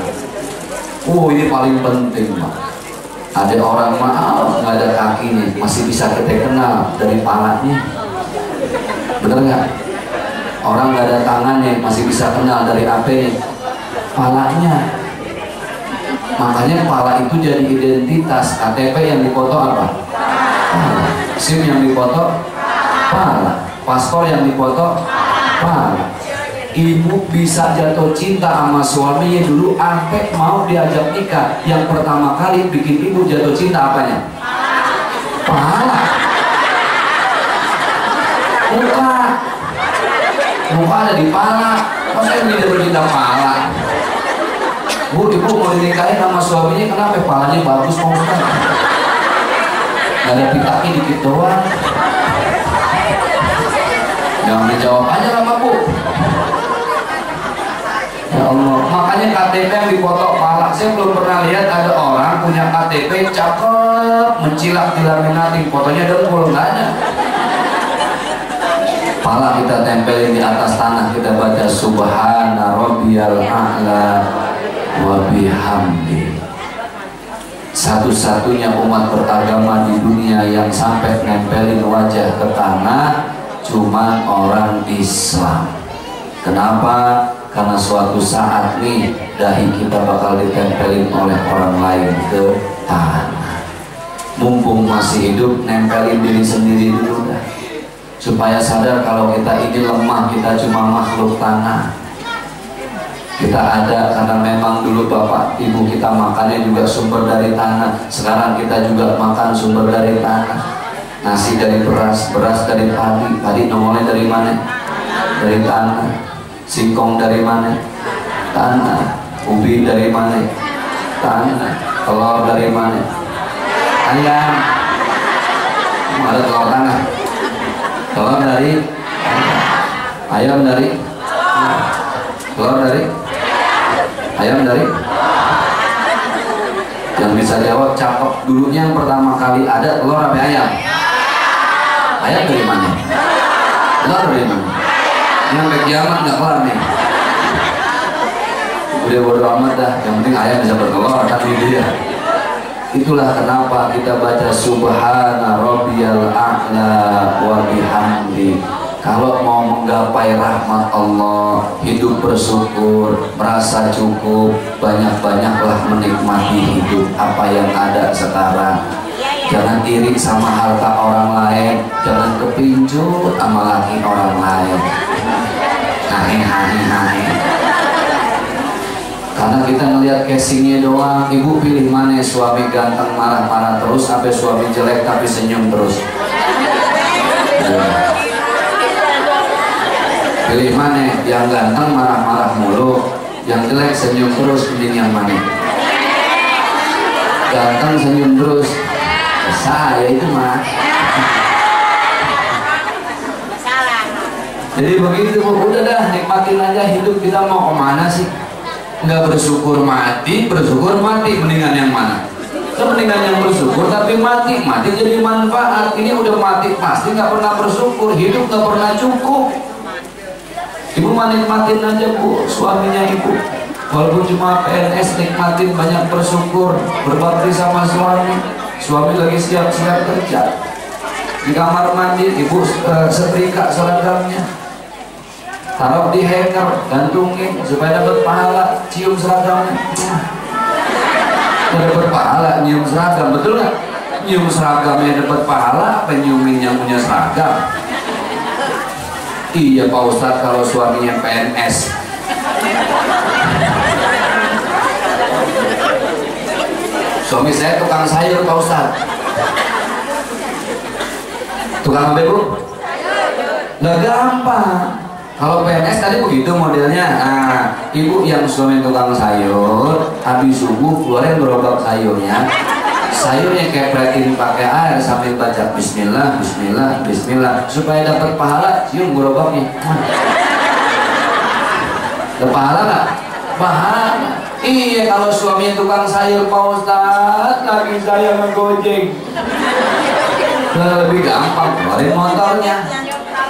Ini paling penting Pak. Ada orang maaf nggak ada kakinya, masih bisa kita kenal dari palanya. Bener nggak? Orang nggak ada tangannya, masih bisa kenal dari apanya? Palanya. Makanya kepala itu jadi identitas. KTP yang dipoto apa? SIM yang dipoto pala. Paspor yang dipoto pala. Ibu bisa jatuh cinta sama suaminya dulu sampai mau diajak nikah. Yang pertama kali bikin ibu jatuh cinta apanya? Pala. Muka ada di pala. Masa ini dia bercinta pala? Bu, ibu mau dinikahin sama suaminya, kenapa? Palanya bagus mau bukan? Gak ada pikaknya dikit doang. Jangan dijawab aja sama Bu. Ya Allah, makanya KTP yang dipoto pala. Saya belum pernah lihat ada orang punya KTP cakep, mencilak di laminating, fotonya dengkul, nggak ada. Pala kita tempelin di atas tanah, kita baca Subhana Rabbiyal A'la wa bihamdi. Satu-satunya umat beragama di dunia yang sampai nempelin wajah ke tanah cuma orang Islam. Kenapa? Karena suatu saat nih dahi kita bakal ditempelin oleh orang lain ke tanah. Mumpung masih hidup, nempelin diri sendiri dulu dah, supaya sadar kalau kita ini lemah, kita cuma makhluk tanah. Kita ada karena memang dulu bapak ibu kita makannya juga sumber dari tanah. Sekarang kita juga makan sumber dari tanah. Nasi dari beras, beras dari padi, padi nongolnya dari mana? Dari tanah. Singkong dari mana? Tanah. Ubi dari mana? Tanah. Telur dari mana? Ayam. Ada telur tanah. Telur dari ayam dari telur dari ayam dari. Yang bisa jawab cakep. Dulunya yang pertama kali ada telur apa ayam? Ayam dari mana? Telur dari mana? Yang sampai kiamat nggak kelar nih. Udah bodo amat dah, yang penting ayam bisa bertelur kan dia. Itulah kenapa kita baca Subhana Rabbiyal A'la wa bihamdi. Kalau mau menggapai rahmat Allah, hidup bersyukur, merasa cukup, banyak-banyaklah menikmati hidup apa yang ada sekarang. Jangan iri sama harta orang lain, jangan kepincut sama laki orang lain. Karena kita kita ngelihat casingnya doang. Ibu pilih mana? Suami ganteng marah-marah terus, apa suami jelek tapi senyum terus? Pilih mana? Yang ganteng marah-marah mulu, yang jelek senyum terus, mending yang mana? Ganteng senyum terus. Saya itu mah. Jadi begitu Bu, udah dah nikmatin aja hidup. Kita mau kemana sih? Nggak bersyukur mati, bersyukur mati, mendingan yang mana? Mendingan yang bersyukur tapi mati jadi manfaat. Ini udah mati pasti nggak pernah bersyukur, hidup nggak pernah cukup. Ibu mah nikmatin aja Bu, suaminya ibu. Walaupun cuma PNS, nikmatin, banyak bersyukur, berbakti sama suami. Suami lagi siap-siap kerja. Di kamar mandi, ibu setrika seragamnya. Taruh di hanger, gantungin supaya dapat pahala, cium seragamnya. Dapat pahala, nyium seragam, betul nggak? Nyium seragamnya dapat pahala, apa nyiumin yang punya seragam? Iya Pak Ustadz, kalau suaminya PNS. Suami saya tukang sayur Pak Ustadz. Tukang apa Bu? Nggak gampang. Kalau PNS tadi begitu modelnya. Nah, ibu yang suami tukang sayur, habis subuh keluarin gerobak sayurnya. Sayurnya kepretin pakai air sambil baca Bismillah, Bismillah, Bismillah, supaya dapat pahala. Cium gerobaknya. Dapat pahala nggak? Pahala. Iya, kalau suami tukang sayur Pak Ustadz, lagi saya ngegojek. Lebih gampang, keluarin motornya.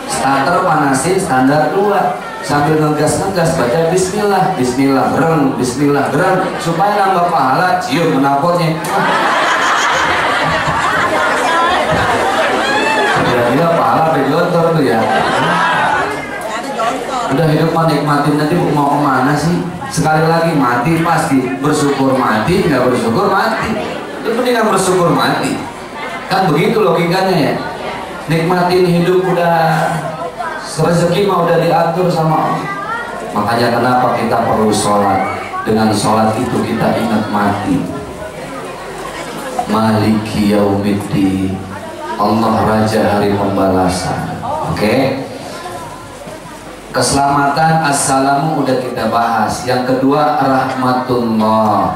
Starter panasin standar 2, sambil ngegas baca Bismillah, Bismillah, gereng, Bismillah, gereng, supaya nambah pahala. Cium menapotnya. Kira-kira pahala bejontor tuh ya. Udah hidup mah nikmatin, nanti mau kemana sih? Sekali lagi mati pasti, bersyukur mati, nggak bersyukur mati. Itu mendingan bersyukur mati. Kan begitu logikanya ya. Nikmatin hidup udah, rezeki mah udah diatur sama Allah. Makanya kenapa kita perlu sholat? Dengan sholat itu kita ingat mati. Maliki yaumiddin, Allah Raja hari pembalasan. Oke? Keselamatan, assalamu udah kita bahas. Yang kedua rahmatullah.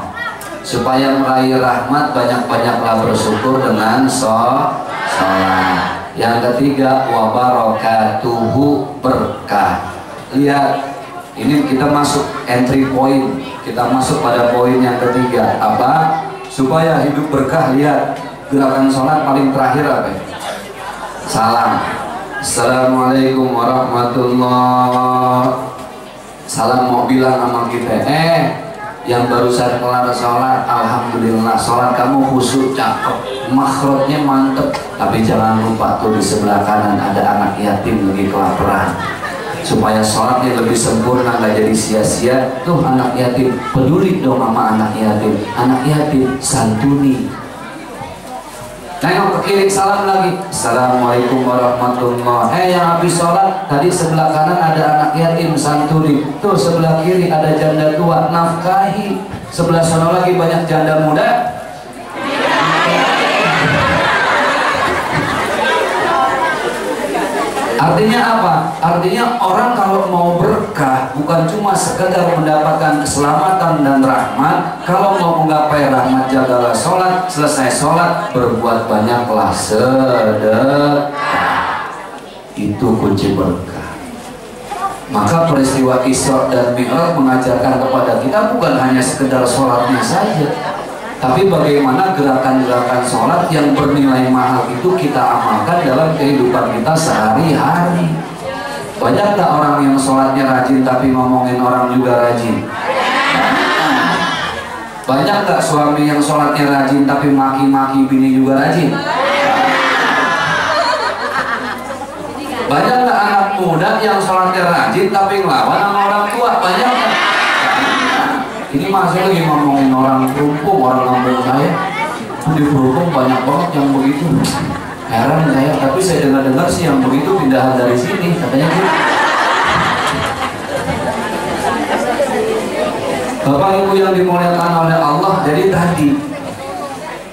Supaya meraih rahmat, banyak-banyaklah bersyukur dengan sholat. Yang ketiga wabarakatuhu, berkah. Lihat, ini kita masuk entry point, kita masuk pada poin yang ketiga. Apa? Supaya hidup berkah. Lihat, gerakan sholat paling terakhir apa? Salam. Assalamualaikum warahmatullah. Salam mau bilang sama kita, yang barusan kelar sholat, alhamdulillah sholat kamu khusyuk, cakep, makhrajnya mantep, tapi jangan lupa tuh di sebelah kanan ada anak yatim lagi kelaparan. Supaya sholatnya lebih sempurna, nggak jadi sia-sia. Tuh anak yatim, peduli dong sama anak yatim, santuni. Nengok ke kiri, salam lagi. Assalamualaikum warahmatullah. Yang habis sholat tadi sebelah kanan ada anak yatim, santuni. Tuh sebelah kiri ada janda tua, nafkahi. Sebelah sana lagi banyak janda muda. Artinya apa? Artinya orang kalau mau berkah bukan cuma sekedar mendapatkan keselamatan dan rahmat. Kalau mau menggapai rahmat, jagalah sholat. Selesai sholat, berbuat banyaklah sedekah. Itu kunci berkah. Maka peristiwa Isra dan Mi'raj mengajarkan kepada kita bukan hanya sekedar sholatnya saja, tapi bagaimana gerakan-gerakan sholat yang bernilai mahal itu kita amalkan dalam kehidupan kita sehari-hari. Banyak gak orang yang sholatnya rajin tapi ngomongin orang juga rajin? Banyak gak suami yang sholatnya rajin tapi maki-maki bini juga rajin? Banyak gak anak muda yang sholatnya rajin tapi ngelawan sama orang tua? Banyak gak? Ini masih lagi ngomongin orang Perumpung, orang kampung saya. Di Perumpung banyak banget yang begitu. Heran saya, tapi saya dengar-dengar sih yang begitu pindahan dari sini, katanya gitu. Bapak Ibu yang dimuliakan oleh Allah, jadi tadi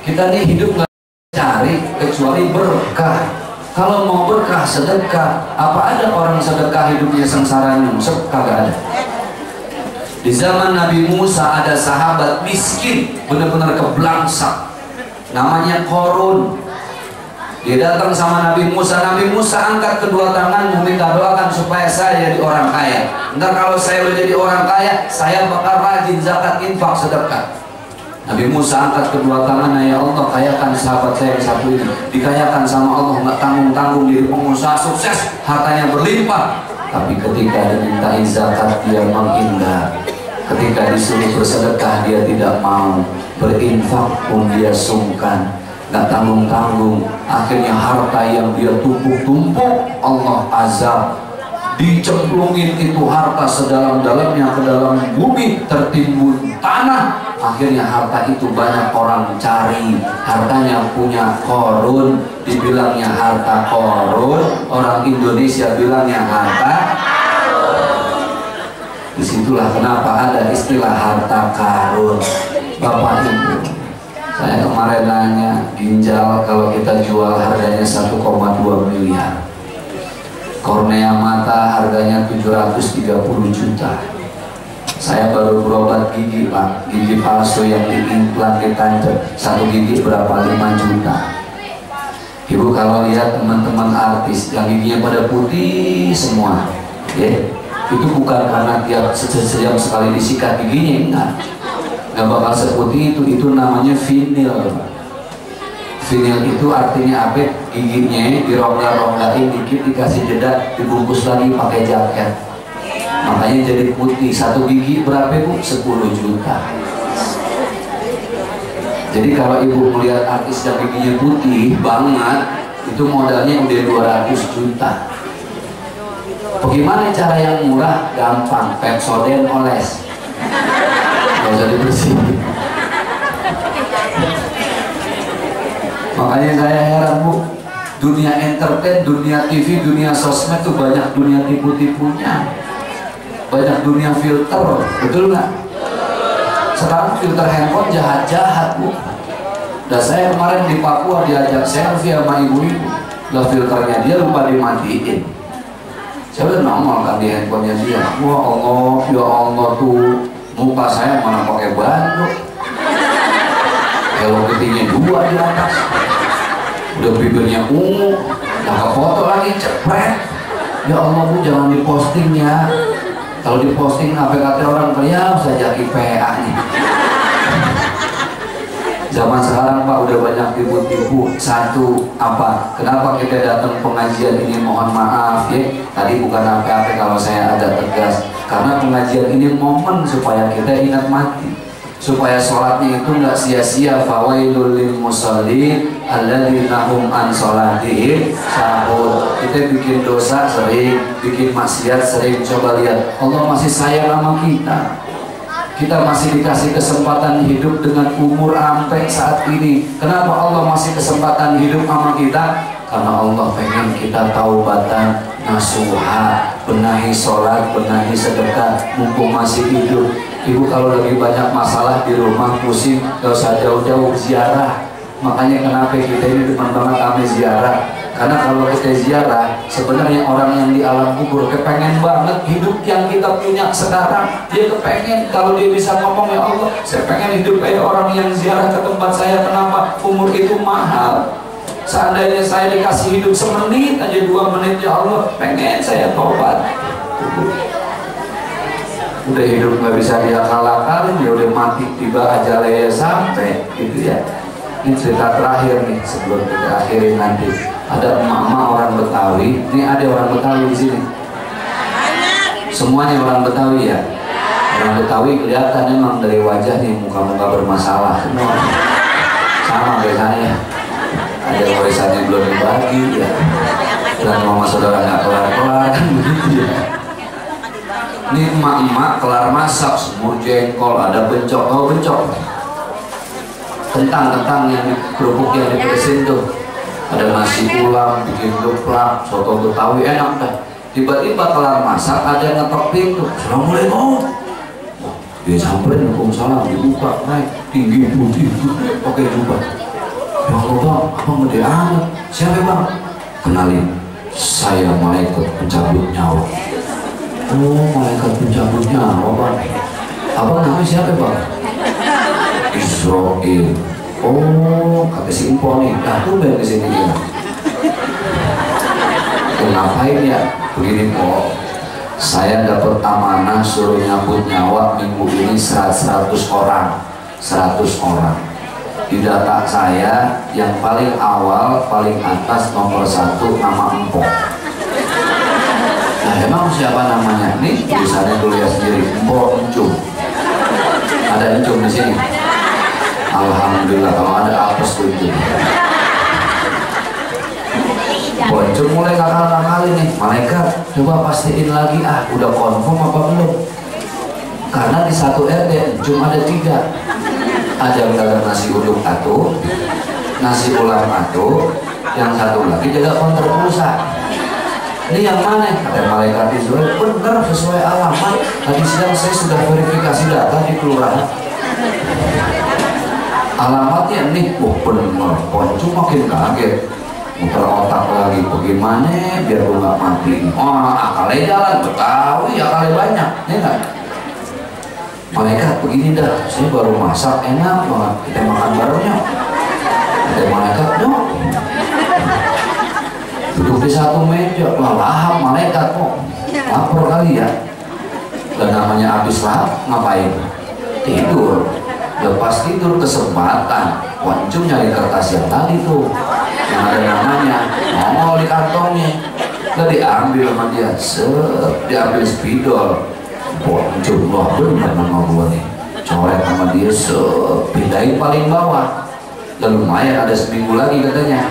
kita nih hidup nggak cari kecuali berkah. Kalau mau berkah sedekah, apa ada orang sedekah hidupnya sengsara nyungsep? Kagak ada. Di zaman Nabi Musa ada sahabat miskin, benar-benar keblangsak, namanya Korun. Dia datang sama Nabi Musa. Nabi Musa angkat kedua tangan, meminta doakan supaya saya jadi orang kaya. Ntar kalau saya menjadi orang kaya, saya bakal rajin zakat, infak, sedekah. Nabi Musa angkat kedua tangan, ya Allah, kayakan sahabat saya yang satu ini. Dikayakan sama Allah, nggak tanggung-tanggung, jadi pengusaha sukses, hartanya berlimpah. Tapi ketika dimintai zakat, dia menghindar. Ketika disuruh bersedekah, dia tidak mau. Berinfak pun dia sungkan, nggak tanggung-tanggung. Akhirnya harta yang dia tumpuk-tumpuk, Allah azab. Dicemplungin itu harta sedalam-dalamnya ke dalam bumi, tertimbun tanah. Akhirnya harta itu banyak orang cari. Hartanya punya Korun, dibilangnya harta Korun. Orang Indonesia bilangnya harta. Disitulah kenapa ada istilah harta karun. Bapak Ibu, saya kemarin nanya, ginjal kalau kita jual harganya 1,2 miliar. Kornea mata harganya 730 juta. Saya baru berobat gigi Pak, gigi palsu yang diimplan ditancap, satu gigi berapa? 5 juta. Ibu kalau lihat teman-teman artis yang giginya pada putih semua, ya, itu bukan karena tiap sejam sekali disikat giginya, nggak bakal seputih itu namanya vinil. Vinil itu artinya apa? Giginya dirongga-ronggain dikit, dikasih jeda, dibungkus lagi pakai jaket, makanya jadi putih. Satu gigi berapa Bu? 10 juta. Jadi kalau ibu melihat artis yang giginya putih banget, itu modalnya udah 200 juta. Bagaimana cara yang murah? Gampang, Pepsodent oles, nggak usah dibersihin. Makanya saya heran Bu, dunia entertain, dunia TV, dunia sosmed tuh banyak dunia tipu-tipunya, banyak dunia filter, betul nggak? Sekarang filter handphone jahat-jahat Bu. Dan saya kemarin di Papua diajak selfie sama ibu-ibu, lah filternya dia lupa dimatiin. Saya udah nongol kan di handphonenya dia. Wah Allah, ya Allah tuh muka saya mana pakai banduk, kalau ketinggian 2 di atas, udah bibirnya ungu, nah foto lagi cepret. Ya Allah Bu, jangan diposting ya. Kalau diposting apa kata orang Riau saja IPA nih. Zaman sekarang Pak udah banyak tipu-tipu. Satu apa? Kenapa kita datang pengajian ini? Mohon maaf ya, tadi bukan apa-apa kalau saya agak tegas, karena pengajian ini momen supaya kita ingat mati, supaya sholatnya itu nggak sia-sia. Fawailul lil musallin alladzina hum an sholatihim sahun. Kita bikin dosa sering, bikin maksiat sering. Coba lihat, Allah masih sayang sama kita. Kita masih dikasih kesempatan hidup dengan umur sampai saat ini. Kenapa Allah masih kesempatan hidup sama kita? Karena Allah pengen kita taubatan nasuha, benahi sholat, benahi sedekah, mumpung masih hidup. Ibu kalau lagi banyak masalah di rumah, pusing, gak usah jauh-jauh ziarah. Makanya kenapa kita ini demen banget kami ziarah. Karena kalau kita ziarah, sebenarnya orang yang di alam kubur kepengen banget hidup yang kita punya sekarang. Dia kepengen, kalau dia bisa ngomong, ya Allah, saya pengen hidup kayak orang yang ziarah ke tempat saya. Kenapa? Umur itu mahal. Seandainya saya dikasih hidup semenit aja, 2 menit, ya Allah, pengen saya tobat. Udah hidup nggak bisa diakal-akalin, ya udah mati, tiba ajalnya sampai, gitu ya. Ini cerita terakhir nih sebelum kita akhirin nanti. Ada emak-emak orang Betawi. Ini ada orang Betawi di sini. Semuanya orang Betawi ya. Orang Betawi kelihatan emang dari wajah nih, muka-muka bermasalah semua. Sama kayak saya. Ada warisannya belum dibagi ya. Dan mama saudara nggak kelar-kelar kan begitu ya. Ini emak-emak kelar masak, semur jengkol, ada bencok, oh bencok. Kentang yang kerupuk yang dibersihin tuh. Ada nasi ulam, bikin geplak, soto Betawi enak dah. Tiba-tiba kelar masak, ada yang ngetok pintu. Assalamualaikum. dia samperin Waalaikumsalam, dibuka, naik tinggi putih pakai jubah. Ya Allah bang, abang gede amat. Siapa bang? Kenalin, saya malaikat pencabut nyawa. Oh, malaikat pencabut nyawa bang. Abang namanya siapa bang? Israel. Oh, kata si Impo nih. Nah, tuh balik kesini dia. Ngapain ya? Begini kok. Saya dapat amanah suruh nyambut nyawa minggu ini 100 orang. 100 orang. Di data saya yang paling awal, paling atas nomor 1 nama Empok. Nah, emang siapa namanya? Nih, tulisannya dulu ya sendiri. Empok Encum. Ada Encum di sini. Alhamdulillah, kalau ada apes tuh itu. Encum mulai ngakal-ngakalin nih. Malaikat, coba pastiin lagi, udah confirm apa belum? Karena di satu RT Encum ada 3. Ada yang dagang nasi uduk atuh, nasi ulam atuh, yang satu lagi jaga konter pulsa. Ini yang mana? Kata malaikat Israel, benar sesuai alamat. Tadi siang saya sudah verifikasi data di kelurahan. Alamatnya nih, bener. Encum makin kaget. Muter otak lagi, bagaimana biar gue gak mati. Akalnya jalan, Betawi akalnya banyak, ya kan? Malaikat begini dah, saya baru masak enak banget, kita makan barengnya. Ada malaikat dong. Duduk di satu meja, lahap malaikat kok. Lapor kali ya. Dan namanya habis lahap, ngapain? Tidur. Lepas tidur kesempatan, Encum nyari kertas yang tadi tuh, yang ada namanya, nongol di kantongnya. Udah diambil sama dia, diambil spidol. Encum, wah bener nama gua nih, coret sama dia, pindahin paling bawah. Dan lumayan ada seminggu lagi katanya.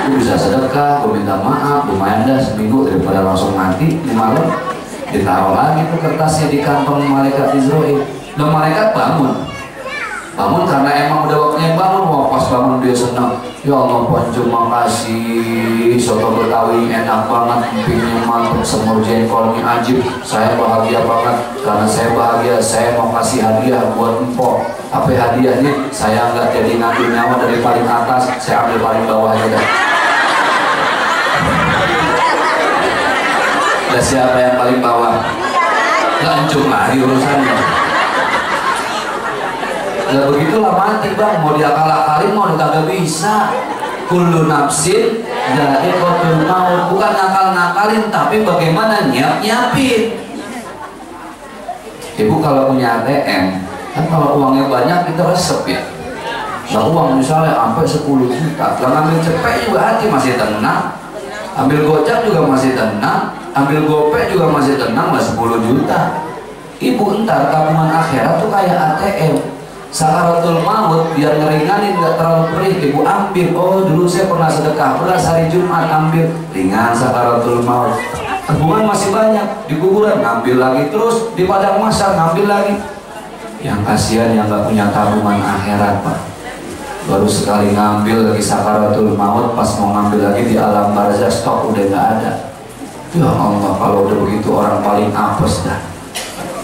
Lu bisa sedekah, gua minta maaf, lumayan dah seminggu daripada langsung mati di malam. Ditaruh lagi tuh kertasnya di kantong malaikat Israel. Dan malaikat bangun karena emang udah waktunya bangun. Wah, pas bangun dia senang. Ya Allah, Encum makasih, soto Betawi enak banget, empingnya mantap, semur jengkolnya ajib. Saya bahagia banget karena saya bahagia. Saya mau kasih hadiah buat Empok. Apa hadiahnya? Saya nggak jadi ngambil nyawa dari paling atas, saya ambil paling bawah aja dah. Dan siapa yang paling bawah? Encum lagi urusannya. Ya begitulah mati bang, mau diakal-akalin mau kagak bisa. Kullu nafsin dha'iqatul maut. Bukan ngakal-ngakalin, tapi bagaimana nyiapin. Ibu kalau punya ATM, kan kalau uangnya banyak kita resep ya. Nah uang misalnya sampai 10 juta, kalau ambil cepet juga hati masih tenang, ambil gocap juga masih tenang, ambil gopek juga masih tenang, lah 10 juta. Ibu ntar tabungan akhirat tuh kayak ATM. Sakaratul maut biar ngeringanin, nggak terlalu perih, ibu ambil. Oh dulu saya pernah sedekah beras hari Jumat, ambil, ringan sakaratul maut. Tabungan masih banyak di kuburan, ngambil lagi, terus di padang mahsyar ngambil lagi. Yang kasihan yang nggak punya tabungan akhirat pak, baru sekali ngambil lagi sakaratul maut, pas mau ngambil lagi di alam barzakh stok udah nggak ada. Ya Allah, kalau udah begitu orang paling apes dah.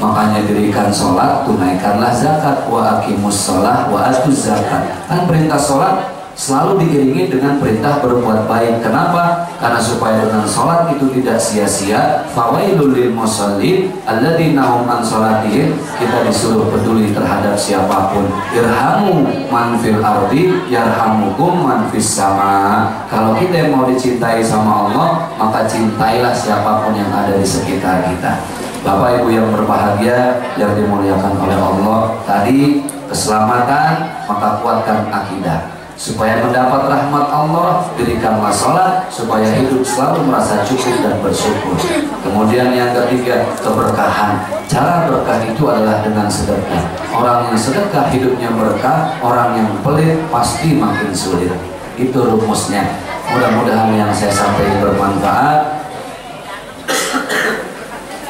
Makanya dirikan sholat, tunaikanlah zakat, wa aqimus sholat wa atuz zakat. Kan perintah sholat selalu diiringi dengan perintah berbuat baik. Kenapa? Karena supaya dengan sholat itu tidak sia-sia. Fawailul lil musallin alladzina hum an sholatihim. Kita disuruh peduli terhadap siapapun. Irhamu man fil ardi yarhamukum man fis sama. Kalau kita mau dicintai sama Allah, maka cintailah siapapun yang ada di sekitar kita. Bapak Ibu yang berbahagia yang dimuliakan oleh Allah, tadi keselamatan, maka kuatkan akidah. Supaya mendapat rahmat Allah, dirikanlah sholat supaya hidup selalu merasa cukup dan bersyukur. Kemudian yang ketiga, keberkahan. Cara berkah itu adalah dengan sedekah. Orang yang sedekah hidupnya berkah, orang yang pelit pasti makin sulit. Itu rumusnya. Mudah-mudahan yang saya sampaikan bermanfaat.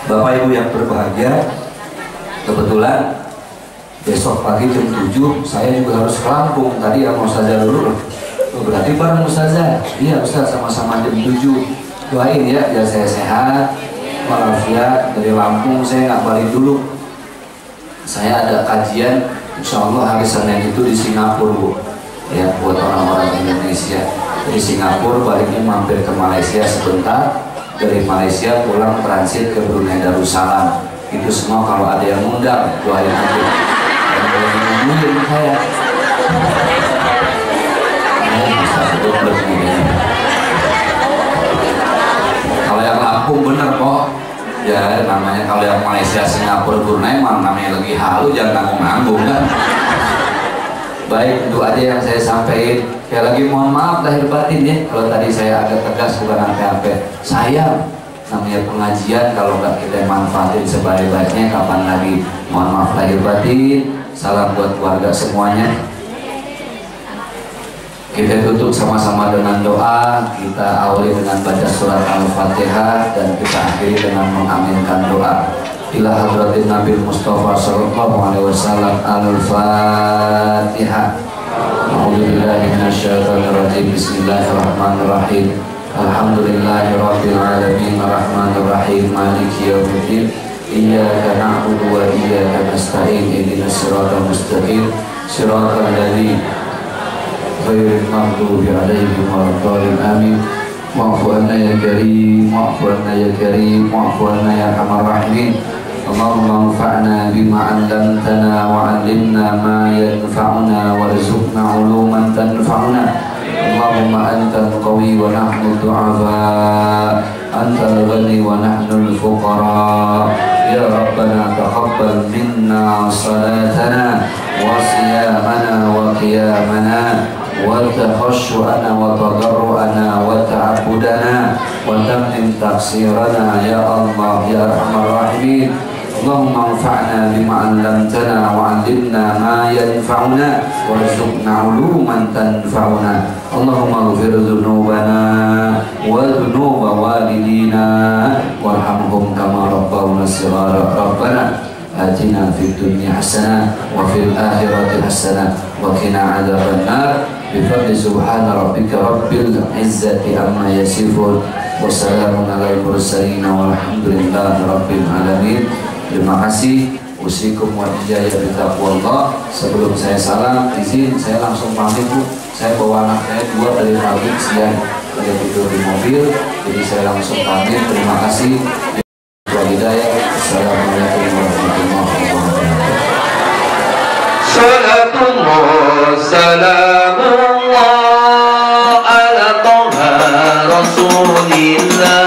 Bapak Ibu yang berbahagia, kebetulan besok pagi jam 7 saya juga harus ke Lampung. Tadi sama Ustazah dulu. Berarti bareng Ustazah. Iya Ustaz, sama-sama jam 7. Doain ya biar saya sehat walafiat. Dari Lampung saya nggak balik dulu. Saya ada kajian, insya Allah hari Senin itu di Singapura, Bu. Ya, buat orang-orang Indonesia di Singapura, baliknya mampir ke Malaysia sebentar, dari Malaysia pulang transit ke Brunei Darussalam. Itu semua kalau ada yang ngundang, doain aja. Dan kalau yang ngundang saya, kalau yang Lampung bener kok. Ya namanya kalau yang Malaysia, Singapura, Brunei mah namanya lagi halu, jangan nanggung-nanggung kan. Baik, itu aja yang saya sampaikan. Sekali lagi mohon maaf lahir batin ya kalau tadi saya agak tegas, bukan sampai sayang. Namanya pengajian kalau nggak kita manfaatin sebaik-baiknya, kapan lagi. Mohon maaf lahir batin. Salam buat keluarga semuanya. Kita tutup sama-sama dengan doa. Kita awali dengan baca surat Al-Fatihah dan kita akhiri dengan mengaminkan doa. Ila hadratin Nabi Mustafa sallallahu alaihi wasallam. Al-Fatihah. A'udzubillahi minasyaitonir rajim. Bismillahirrahmanirrahim. Alhamdulillahirabbil alamin arrahmanir rahim maliki yaumiddin. Iyyaka na'budu wa iyyaka nasta'in. Ihdinas siratal mustaqim. Siratal ladzina ghairil maghdubi 'alaihim waladdallin. Amin. Wa'fu anna ya karim, wa'fu anna ya karim, wa'fu anna ya arhamar rahimin. Allahumma anfa'na bima 'allamtana wa 'allimna ma yanfa'una warzuqna 'uluman tanfa'una. Allahumma antal qawi wa nahnu du'afa, antal ghani wa nahnu al-fuqara. Ya Rabbana taqabbal minna salatana wa siyamana wa qiyamana wa takhashshu'ana wa tadarru'ana wa ta'abudana wa tamim taqsirana ya Allah ya arhamar rahimin. Allahumma anfa'na bima 'allamtana wa 'allimna ma yanfa'una warzuqna 'uluman tanfa'una. Allahumma ighfir dhunubana wa dhunuba walidina warhamhum kama rabbawna shighara. Rabbana atina fid dunya hasanah wa fil akhirati hasanah wa qina adzabannar. Bifadli subhana rabbika rabbil izzati amma yasifun wa salamun alal mursalin walhamdulillahi rabbil alamin. Terima kasih. Usikum wa ijaya bitaqwallah. Sebelum saya salam, izin saya langsung pamit Bu. Saya bawa anak saya dua dari pagi siang pada tidur di mobil, jadi saya langsung pamit. Terima kasih. Assalamualaikum warahmatullahi wabarakatuh. Salatullah salamullah ala toha rasulillah.